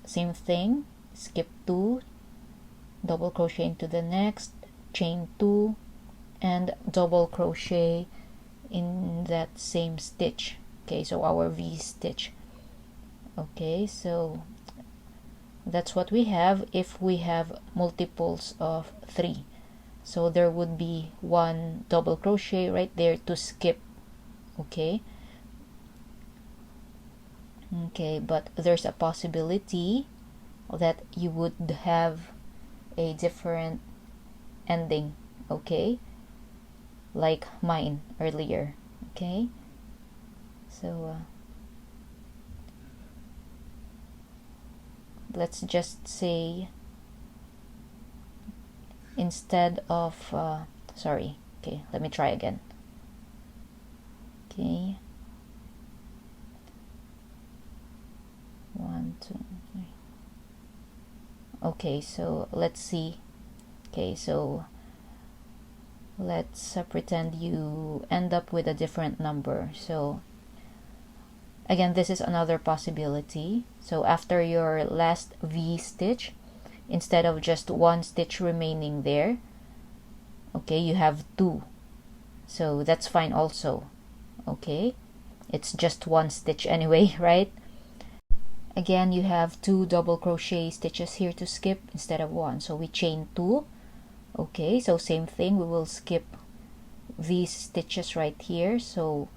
same thing, skip 2, double crochet into the next, chain 2, and double crochet in that same stitch. Okay, so our V stitch. Okay, so that's what we have if we have multiples of 3. So there would be 1 double crochet right there to skip. Okay, but there's a possibility that you would have a different ending. Okay, like mine earlier. Okay, so let's just say instead of sorry, okay, let me try again. Okay, 1, 2, 3. Okay, so let's see. Okay, so let's pretend you end up with a different number. So again, this is another possibility. So after your last V stitch, instead of just 1 stitch remaining there, okay, you have 2. So that's fine also. Okay, it's just 1 stitch anyway, right? Again, you have 2 double crochet stitches here to skip instead of 1, so we chain 2. Okay, so same thing, we will skip these stitches right here, so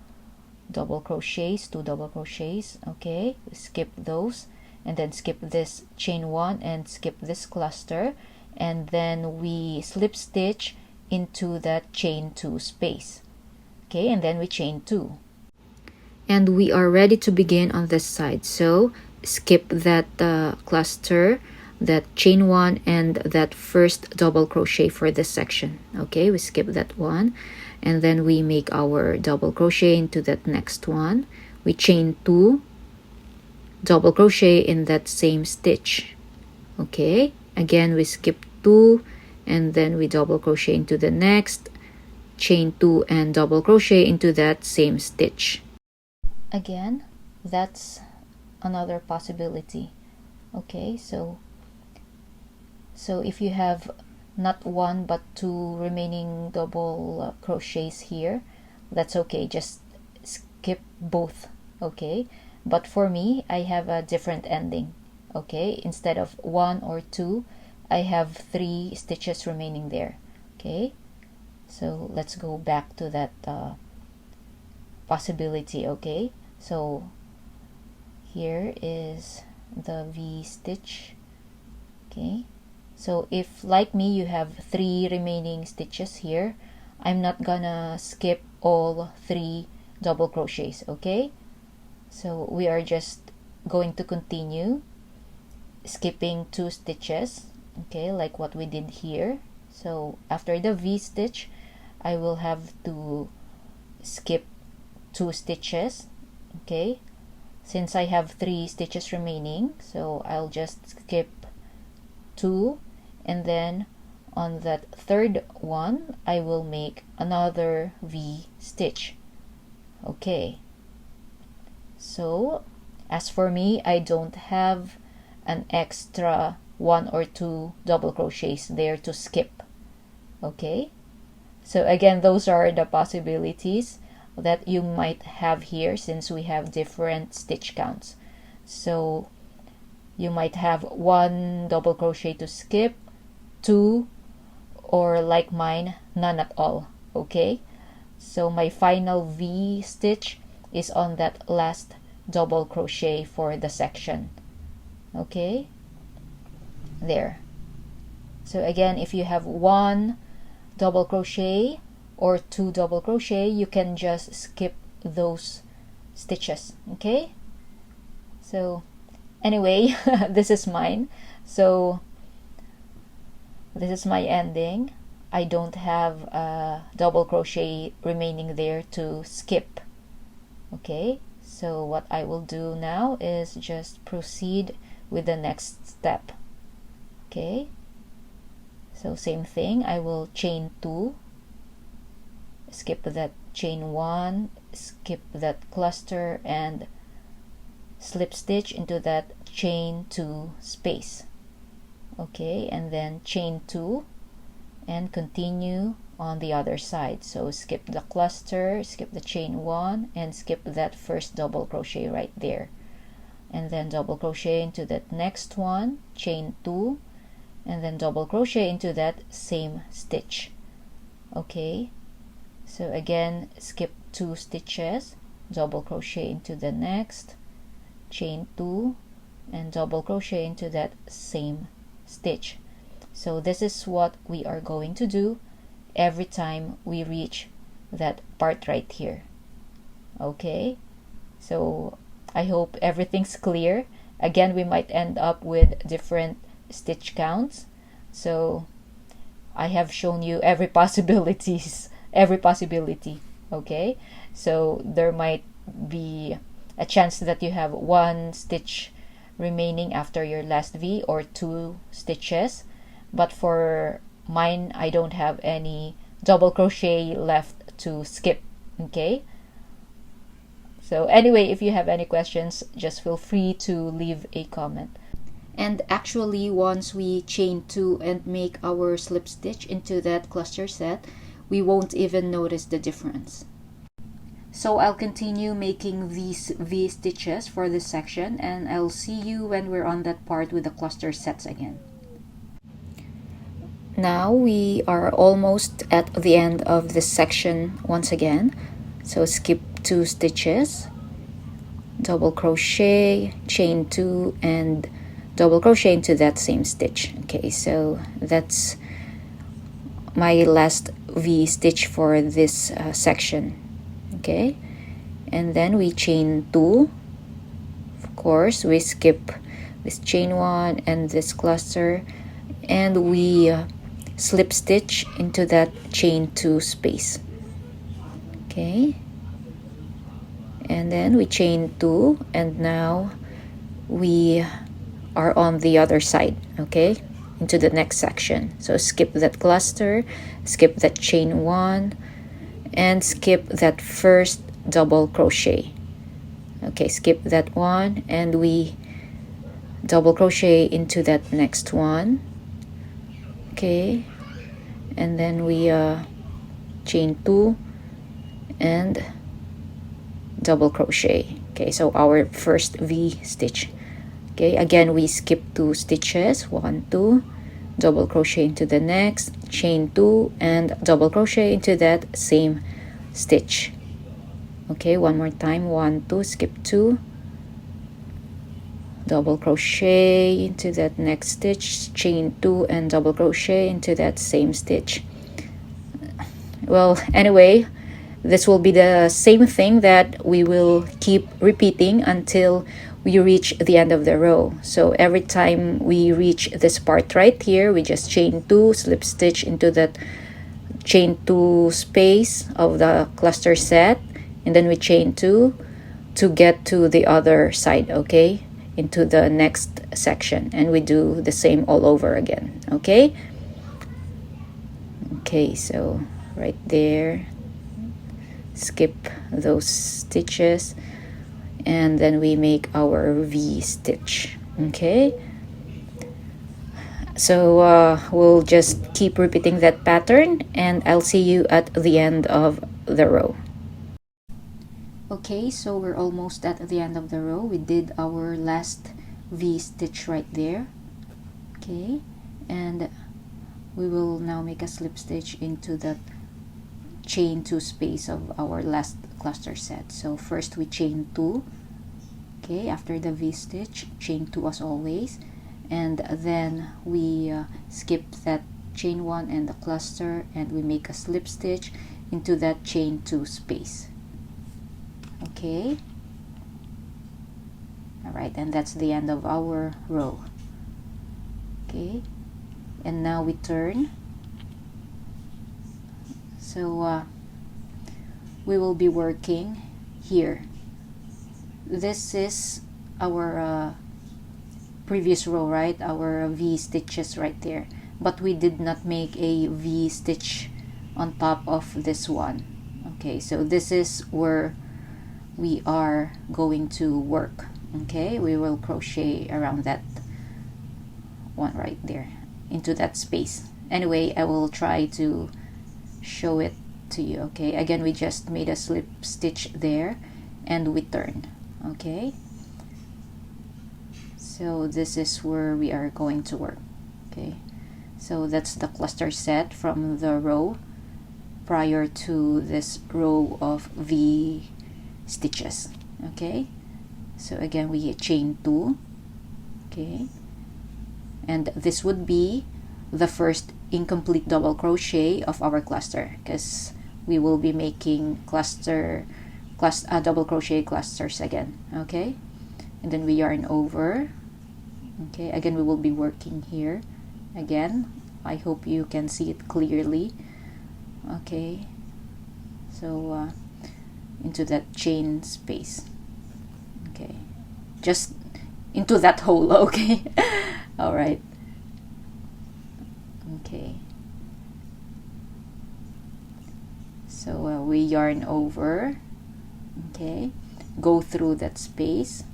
double crochets, 2 double crochets. Okay, skip those, and then skip this chain 1 and skip this cluster, and then we slip stitch into that chain 2 space. Okay, and then we chain 2. And we are ready to begin on this side. So skip that cluster, that chain 1, and that first double crochet for this section. Okay, we skip that one, and then we make our double crochet into that next one. We chain 2, double crochet in that same stitch. Okay, again we skip 2, and then we double crochet into the next, chain 2 and double crochet into that same stitch. Again, that's another possibility. Okay, so if you have not 1 but 2 remaining double crochets here, that's okay, just skip both. Okay, but for me, I have a different ending. Okay, instead of 1 or 2, I have 3 stitches remaining there. Okay, so let's go back to that possibility. Okay, so here is the V stitch. Okay, so if like me you have 3 remaining stitches here, I'm not gonna skip all 3 double crochets. Okay, so we are just going to continue skipping 2 stitches. Okay, like what we did here. So after the V stitch, I will have to skip 2 stitches. Okay, since I have 3 stitches remaining, so I'll just skip 2, and then on that third one I will make another V stitch. Okay, so as for me, I don't have an extra 1 or 2 double crochets there to skip. Okay, so again, those are the possibilities that you might have here, since we have different stitch counts. So you might have 1 double crochet to skip, 2, or like mine, none at all. Okay, so my final V stitch is on that last double crochet for the section. Okay, there. So again, if you have 1 double crochet or 2 double crochet, you can just skip those stitches. Okay, so anyway, this is mine. So this is my ending. I don't have a double crochet remaining there to skip. Okay, so what I will do now is just proceed with the next step. Okay, so same thing, I will chain 2, skip that chain 1, skip that cluster, and slip stitch into that chain 2 space. Okay, and then chain 2 and continue on the other side. So skip the cluster, skip the chain 1, and skip that first double crochet right there, and then double crochet into that next one, chain 2, and then double crochet into that same stitch. Okay, so again, skip 2 stitches, double crochet into the next, chain 2, and double crochet into that same stitch. So this is what we are going to do every time we reach that part right here. Okay, so I hope everything's clear. Again, we might end up with different stitch counts, so I have shown you every possibility. Okay, so there might be a chance that you have 1 stitch remaining after your last V, or 2 stitches, but for mine, I don't have any double crochet left to skip. Okay, so anyway, if you have any questions, just feel free to leave a comment. And actually, once we chain 2 and make our slip stitch into that cluster set, we won't even notice the difference. So I'll continue making these V stitches for this section, and I'll see you when we're on that part with the cluster sets again. Now we are almost at the end of this section once again. So skip 2 stitches, double crochet, chain 2, and double crochet into that same stitch. Okay, so that's my last V stitch for this section. Okay, and then we chain 2. Of course, we skip this chain 1 and this cluster, and we slip stitch into that chain 2 space. Okay, and then we chain 2, and now we are on the other side. Okay, into the next section. So skip that cluster, skip that chain 1, and skip that first double crochet. Okay, skip that one, and we double crochet into that next one. Okay, and then we chain 2 and double crochet. Okay, so our first V stitch. Okay, again we skip 2 stitches, 1, 2, double crochet into the next, chain 2, and double crochet into that same stitch. Okay, one more time, 1, 2, skip 2, double crochet into that next stitch, chain 2, and double crochet into that same stitch. Well, anyway, this will be the same thing that we will keep repeating until we reach the end of the row. So every time we reach this part right here, we just chain 2, slip stitch into that chain 2 space of the cluster set, and then we chain 2 to get to the other side. Okay, into the next section, and we do the same all over again. Okay, so right there, skip those stitches, and then we make our V stitch. Okay, so we'll just keep repeating that pattern, and I'll see you at the end of the row. Okay, so we're almost at the end of the row. We did our last V stitch right there. Okay, and we will now make a slip stitch into that chain 2 space of our last cluster set. So first we chain 2. Okay, after the V stitch, chain 2 as always, and then we skip that chain 1 and the cluster, and we make a slip stitch into that chain 2 space. Okay, all right, and that's the end of our row. Okay, and now we turn. So we will be working here. This is our previous row, right? Our V stitches right there, but we did not make a V stitch on top of this one. Okay, so this is where we are going to work. Okay, we will crochet around that one right there into that space. Anyway, I will try to show it to you. Okay, again we just made a slip stitch there, and we turn. Okay, so this is where we are going to work. Okay, so that's the cluster set from the row prior to this row of V stitches. Okay, so again we chain 2. Okay, and this would be the first incomplete double crochet of our cluster, because we will be making double crochet clusters again. Okay, and then we yarn over. Okay, again we will be working here again. I hope you can see it clearly. Okay, so into that chain space. Okay, just into that hole. Okay, all right. Okay, so we yarn over. Okay, go through that space.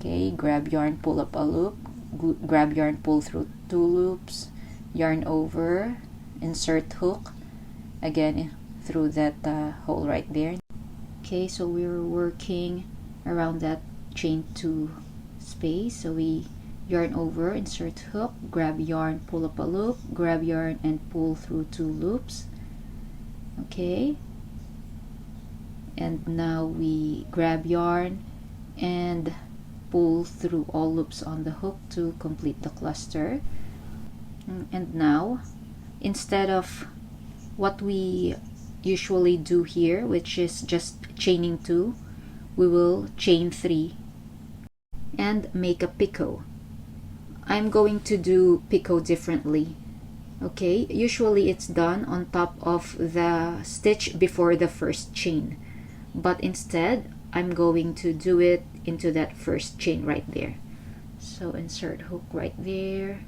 Okay, grab yarn, pull up a loop, grab yarn, pull through 2 loops, yarn over, insert hook again through that hole right there. Okay, so we're working around that chain 2 space. So we yarn over, insert hook, grab yarn, pull up a loop, grab yarn, and pull through 2 loops. Okay, and now we grab yarn and pull through all loops on the hook to complete the cluster. And now instead of what we usually do here, which is just chaining 2, we will chain 3 and make a picot. I'm going to do picot differently. Okay, usually it's done on top of the stitch before the first chain, but instead I'm going to do it into that first chain right there. So insert hook right there.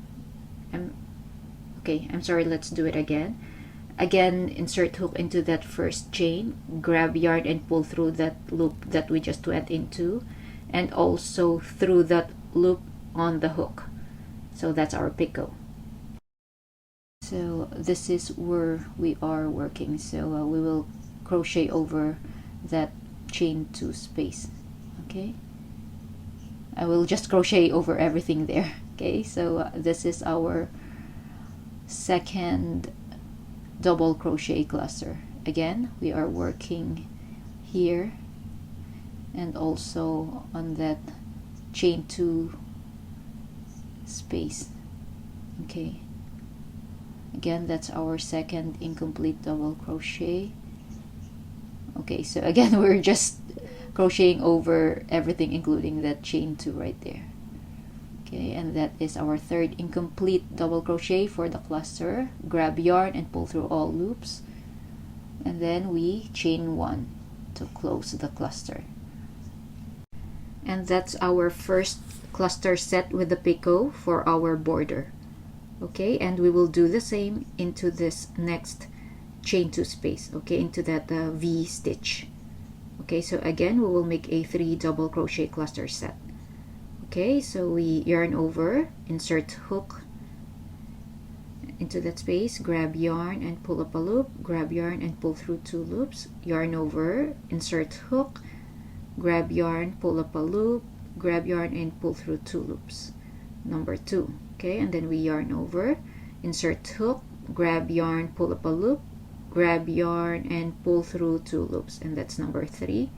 I'm sorry, let's do it again. Again, insert hook into that first chain, grab yarn and pull through that loop that we just went into, and also through that loop on the hook. So that's our picot. So this is where we are working. So we will crochet over that chain 2 space. Okay, I will just crochet over everything there. Okay, so this is our second double crochet cluster. Again, we are working here and also on that chain 2 space. Okay, again, that's our second incomplete double crochet. Okay, so again, we're just crocheting over everything, including that chain 2 right there. Okay, and that is our third incomplete double crochet for the cluster. Grab yarn and pull through all loops, and then we chain 1 to close the cluster. And that's our first cluster set with the picot for our border. Okay, and we will do the same into this next chain 2 space. Okay, into that V stitch. Okay, so again, we will make a 3 double crochet cluster set. Okay, so we yarn over, insert hook into that space, grab yarn and pull up a loop, grab yarn and pull through 2 loops, yarn over, insert hook, grab yarn, pull up a loop, grab yarn and pull through 2 loops. Number 2. Okay, and then we yarn over, insert hook, grab yarn, pull up a loop, grab yarn and pull through 2 loops, and that's number 3.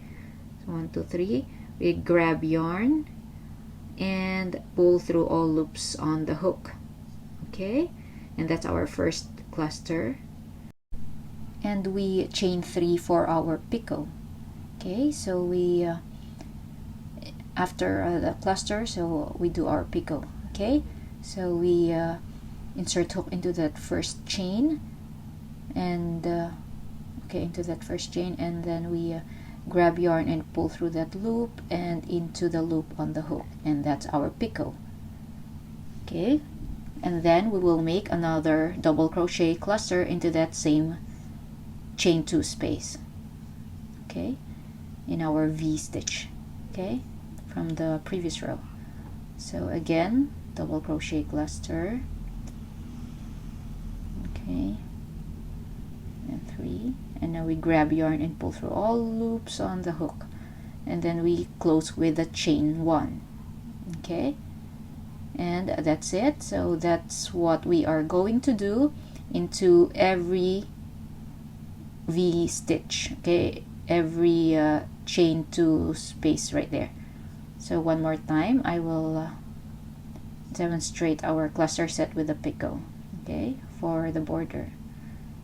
So 1, 2, 3. We grab yarn and pull through all loops on the hook. Okay, and that's our first cluster, and we chain 3 for our picot. Okay, so we after the cluster, so we do our picot. Okay, so we insert hook into that first chain, and okay, into that first chain, and then we grab yarn and pull through that loop and into the loop on the hook, and that's our picot. Okay, and then we will make another double crochet cluster into that same chain 2 space. Okay, in our V stitch. Okay, from the previous row. So again, double crochet cluster. Okay, and 3, and now we grab yarn and pull through all loops on the hook, and then we close with a chain 1. Okay, and that's it. So that's what we are going to do into every V stitch. Okay, every chain 2 space right there. So one more time, I will demonstrate our cluster set with the picot. Okay, for the border.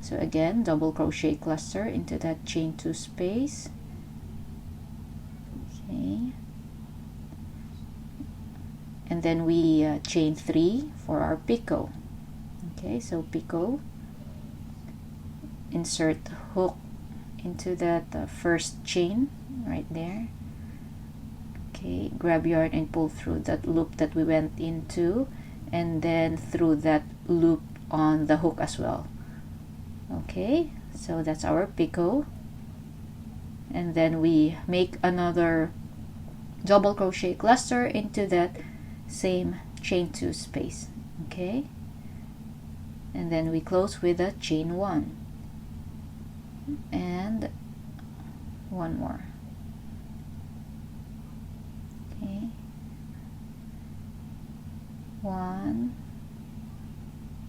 So again, double crochet cluster into that chain 2 space. Okay, and then we chain 3 for our picot. Okay, so picot, insert hook into that first chain right there. Okay, grab yarn and pull through that loop that we went into, and then through that loop on the hook as well. Okay, so that's our picot, and then we make another double crochet cluster into that same chain 2 space. Okay, and then we close with a chain 1 and one more. Okay, 1,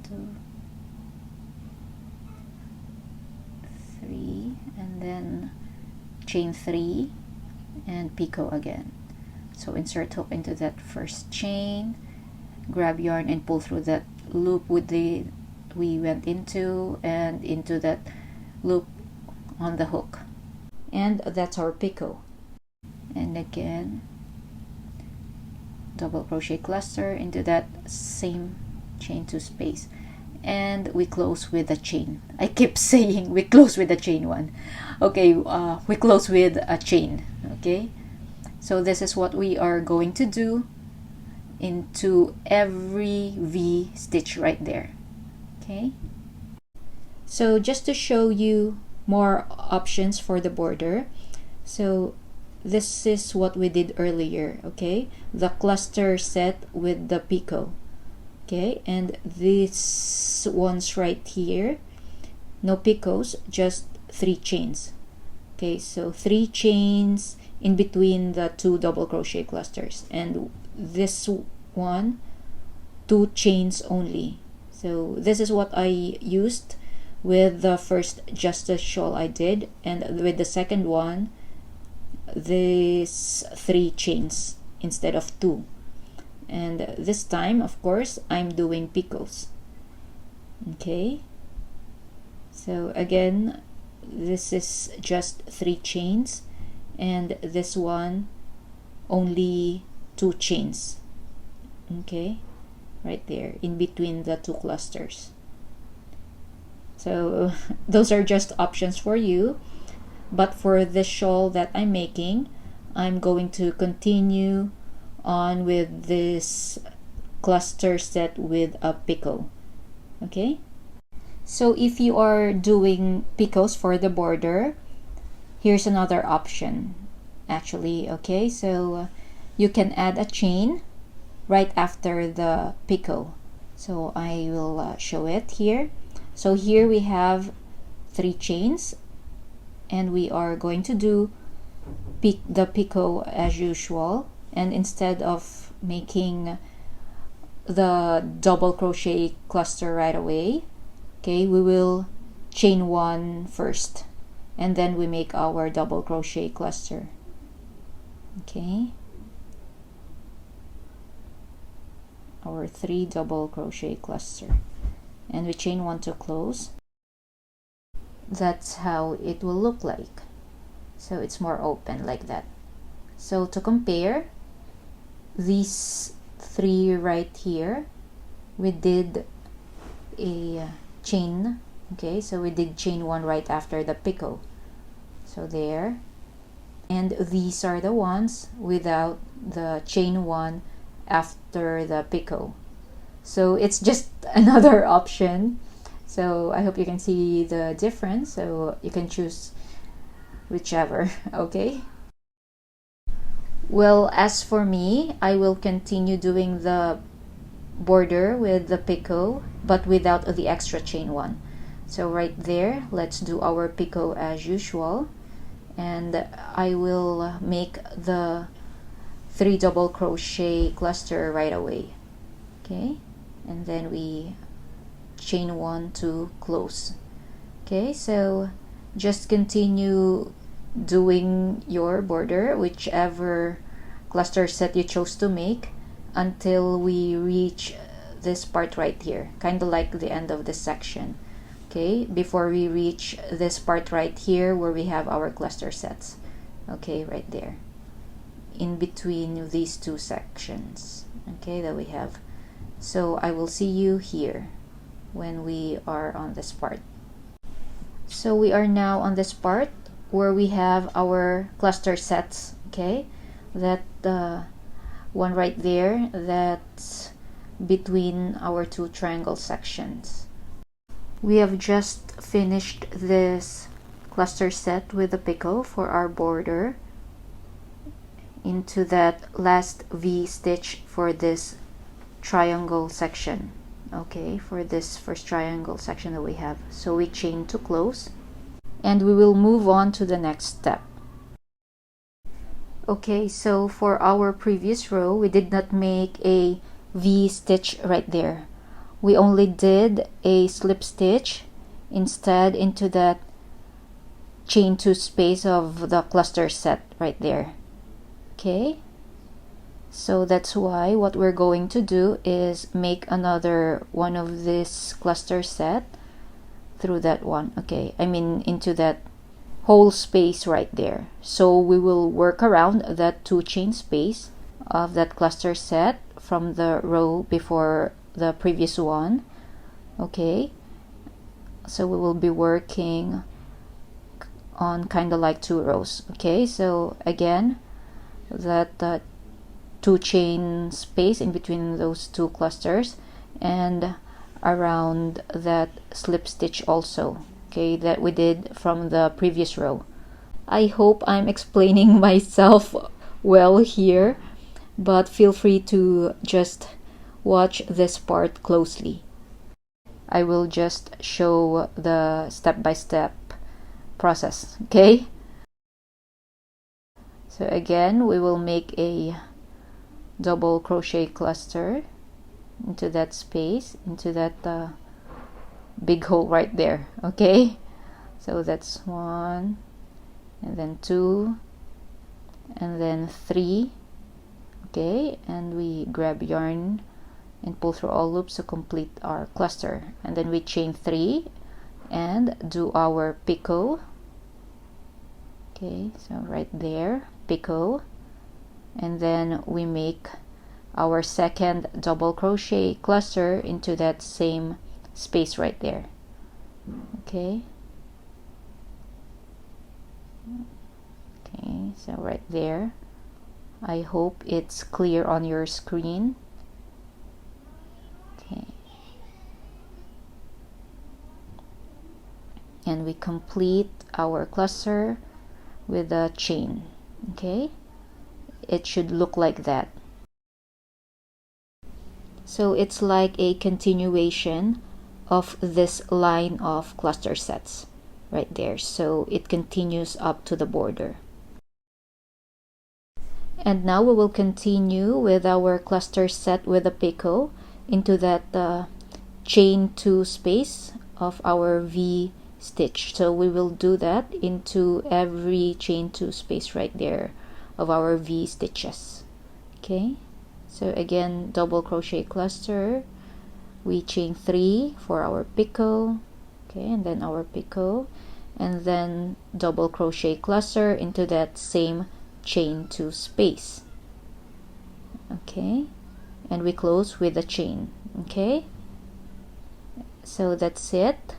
2, 3, and then chain 3 and picot again. So insert hook into that first chain, grab yarn and pull through that loop with the we went into and into that loop on the hook. And that's our picot. And again, double crochet cluster into that same chain 2 space, and we close with a chain. I keep saying we close with a chain one. Okay, we close with a chain. Okay, so this is what we are going to do into every V stitch right there. Okay, so just to show you more options for the border, so this is what we did earlier. Okay, the cluster set with the picot. Okay, and this one's right here, no picots, just 3 chains. Okay, so 3 chains in between the 2 double crochet clusters, and this one 2 chains only. So this is what I used with the first Justice shawl I did, and with the second one, this 3 chains instead of 2. And this time, of course, I'm doing picots. Okay, so again, this is just 3 chains, and this one only 2 chains. Okay, right there in between the 2 clusters. So those are just options for you, but for this shawl that I'm making, I'm going to continue on with this cluster set with a picot. Okay, so if you are doing picots for the border, here's another option actually. Okay, so you can add a chain right after the picot. So I will show it here. So here we have 3 chains, and we are going to do the picot as usual. And instead of making the double crochet cluster right away, okay, we will chain 1 first, and then we make our double crochet cluster. Okay, our 3 double crochet cluster, and we chain 1 to close. That's how it will look like. So it's more open like that. So to compare, these 3 right here, we did a chain. Okay, so we did chain 1 right after the picot. So there. And these are the ones without the chain 1 after the picot. So it's just another option. So I hope you can see the difference. So you can choose whichever. Okay. Well, as for me, I will continue doing the border with the picot, but without the extra chain 1. So right there, let's do our picot as usual, and I will make the 3 double crochet cluster right away. Okay, and then we chain 1 to close. Okay, so just continue doing your border, whichever cluster set you chose to make, until we reach this part right here, kind of like the end of this section. Okay, before we reach this part right here where we have our cluster sets. Okay, right there in between these 2 sections, okay, that we have. So I will see you here when we are on this part. So we are now on this part where we have our cluster sets. Okay, that one right there, that's between our 2 triangle sections. We have just finished this cluster set with the picot for our border into that last V stitch for this triangle section. Okay, for this first triangle section that we have. So we chain to close, and we will move on to the next step. Okay, so for our previous row, we did not make a V stitch right there. We only did a slip stitch instead into that chain 2 space of the cluster set right there. Okay, So that's why what we're going to do is make another one of this cluster set through that one. Okay, I mean into that whole space right there. So we will work around that 2 chain space of that cluster set from the row before the previous one. Okay, so we will be working on kind of like 2 rows. Okay, so again, that 2 chain space in between those 2 clusters and around that slip stitch also, okay, that we did from the previous row. I hope I'm explaining myself well here, but feel free to just watch this part closely. I will just show the step-by-step process, okay? So again, we will make a double crochet cluster into that space, into that big hole right there. Okay, so that's 1 and then 2 and then 3. Okay, and we grab yarn and pull through all loops to complete our cluster, and then we chain 3 and do our picot. Okay, so right there, picot, and then we make our second double crochet cluster into that same space right there. Okay, so right there. I hope it's clear on your screen. Okay, and we complete our cluster with a chain. Okay, it should look like that. So it's like a continuation of this line of cluster sets right there. So it continues up to the border. And now we will continue with our cluster set with a picot into that chain 2 space of our V stitch. So we will do that into every chain 2 space right there of our V stitches. Okay, so again, double crochet cluster, we chain 3 for our picot. Okay, and then our picot, and then double crochet cluster into that same chain 2 space. Okay, and we close with a chain. Okay, so that's it.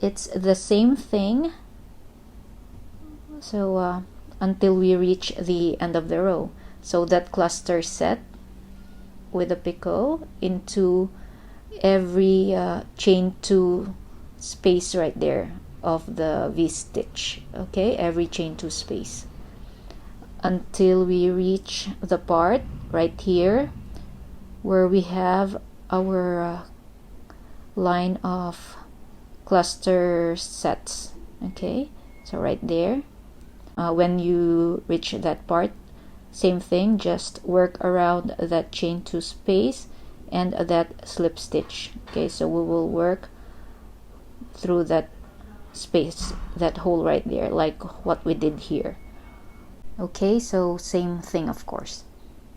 It's the same thing, so until we reach the end of the row. So that cluster set with a picot into every chain 2 space right there of the V stitch. Okay, every chain 2 space until we reach the part right here where we have our line of cluster sets. Okay, so right there, when you reach that part, same thing, just work around that chain 2 space and that slip stitch. Okay, so we will work through that space, that hole right there, like what we did here. Okay, so same thing, of course.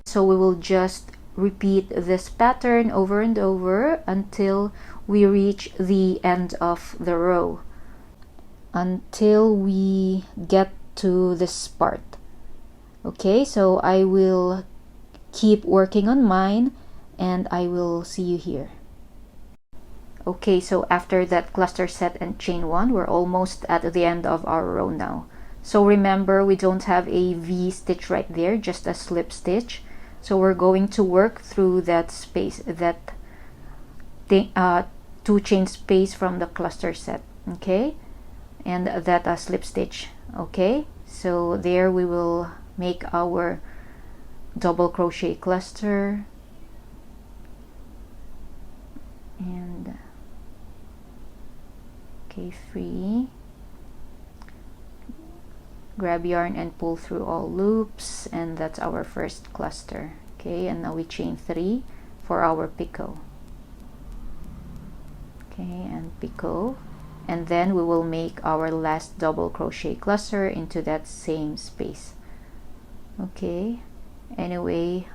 So we will just repeat this pattern over and over until we reach the end of the row, until we get to this part. Okay, so I will keep working on mine and I will see you here. Okay, so after that cluster set and chain 1, we're almost at the end of our row now. So remember, we don't have a V stitch right there, just a slip stitch. So we're going to work through that space, that 2 chain space from the cluster set. Okay, and that slip stitch. Okay, so there we will make our double crochet cluster, and okay, 3, grab yarn and pull through all loops, and that's our first cluster. Okay, and now we chain 3 for our picot. Okay, and picot, and then we will make our last double crochet cluster into that same space. Okay, Anyway,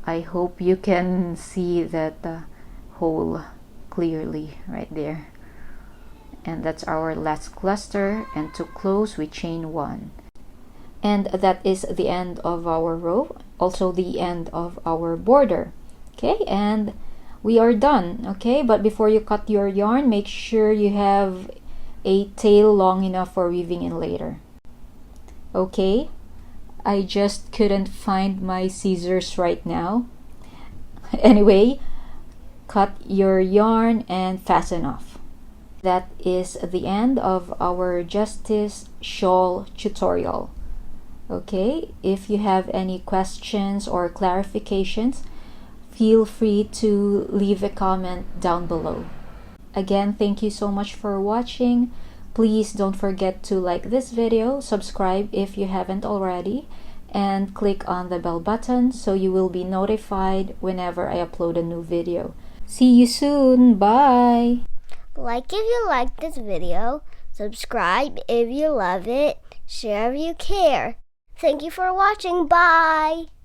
I hope you can see that hole clearly right there. And that's our last cluster, and to close we chain 1. And that is the end of our row, also the end of our border. Okay, and we are done. Okay, but before you cut your yarn, make sure you have a tail long enough for weaving in later. Okay, I just couldn't find my scissors right now. Anyway, cut your yarn and fasten off. That is the end of our Justice shawl tutorial. Okay, if you have any questions or clarifications, feel free to leave a comment down below. Again, thank you so much for watching. Please don't forget to like this video, subscribe if you haven't already, and click on the bell button so you will be notified whenever I upload a new video. See you soon. Bye! Like if you like this video, subscribe if you love it, share if you care. Thank you for watching. Bye!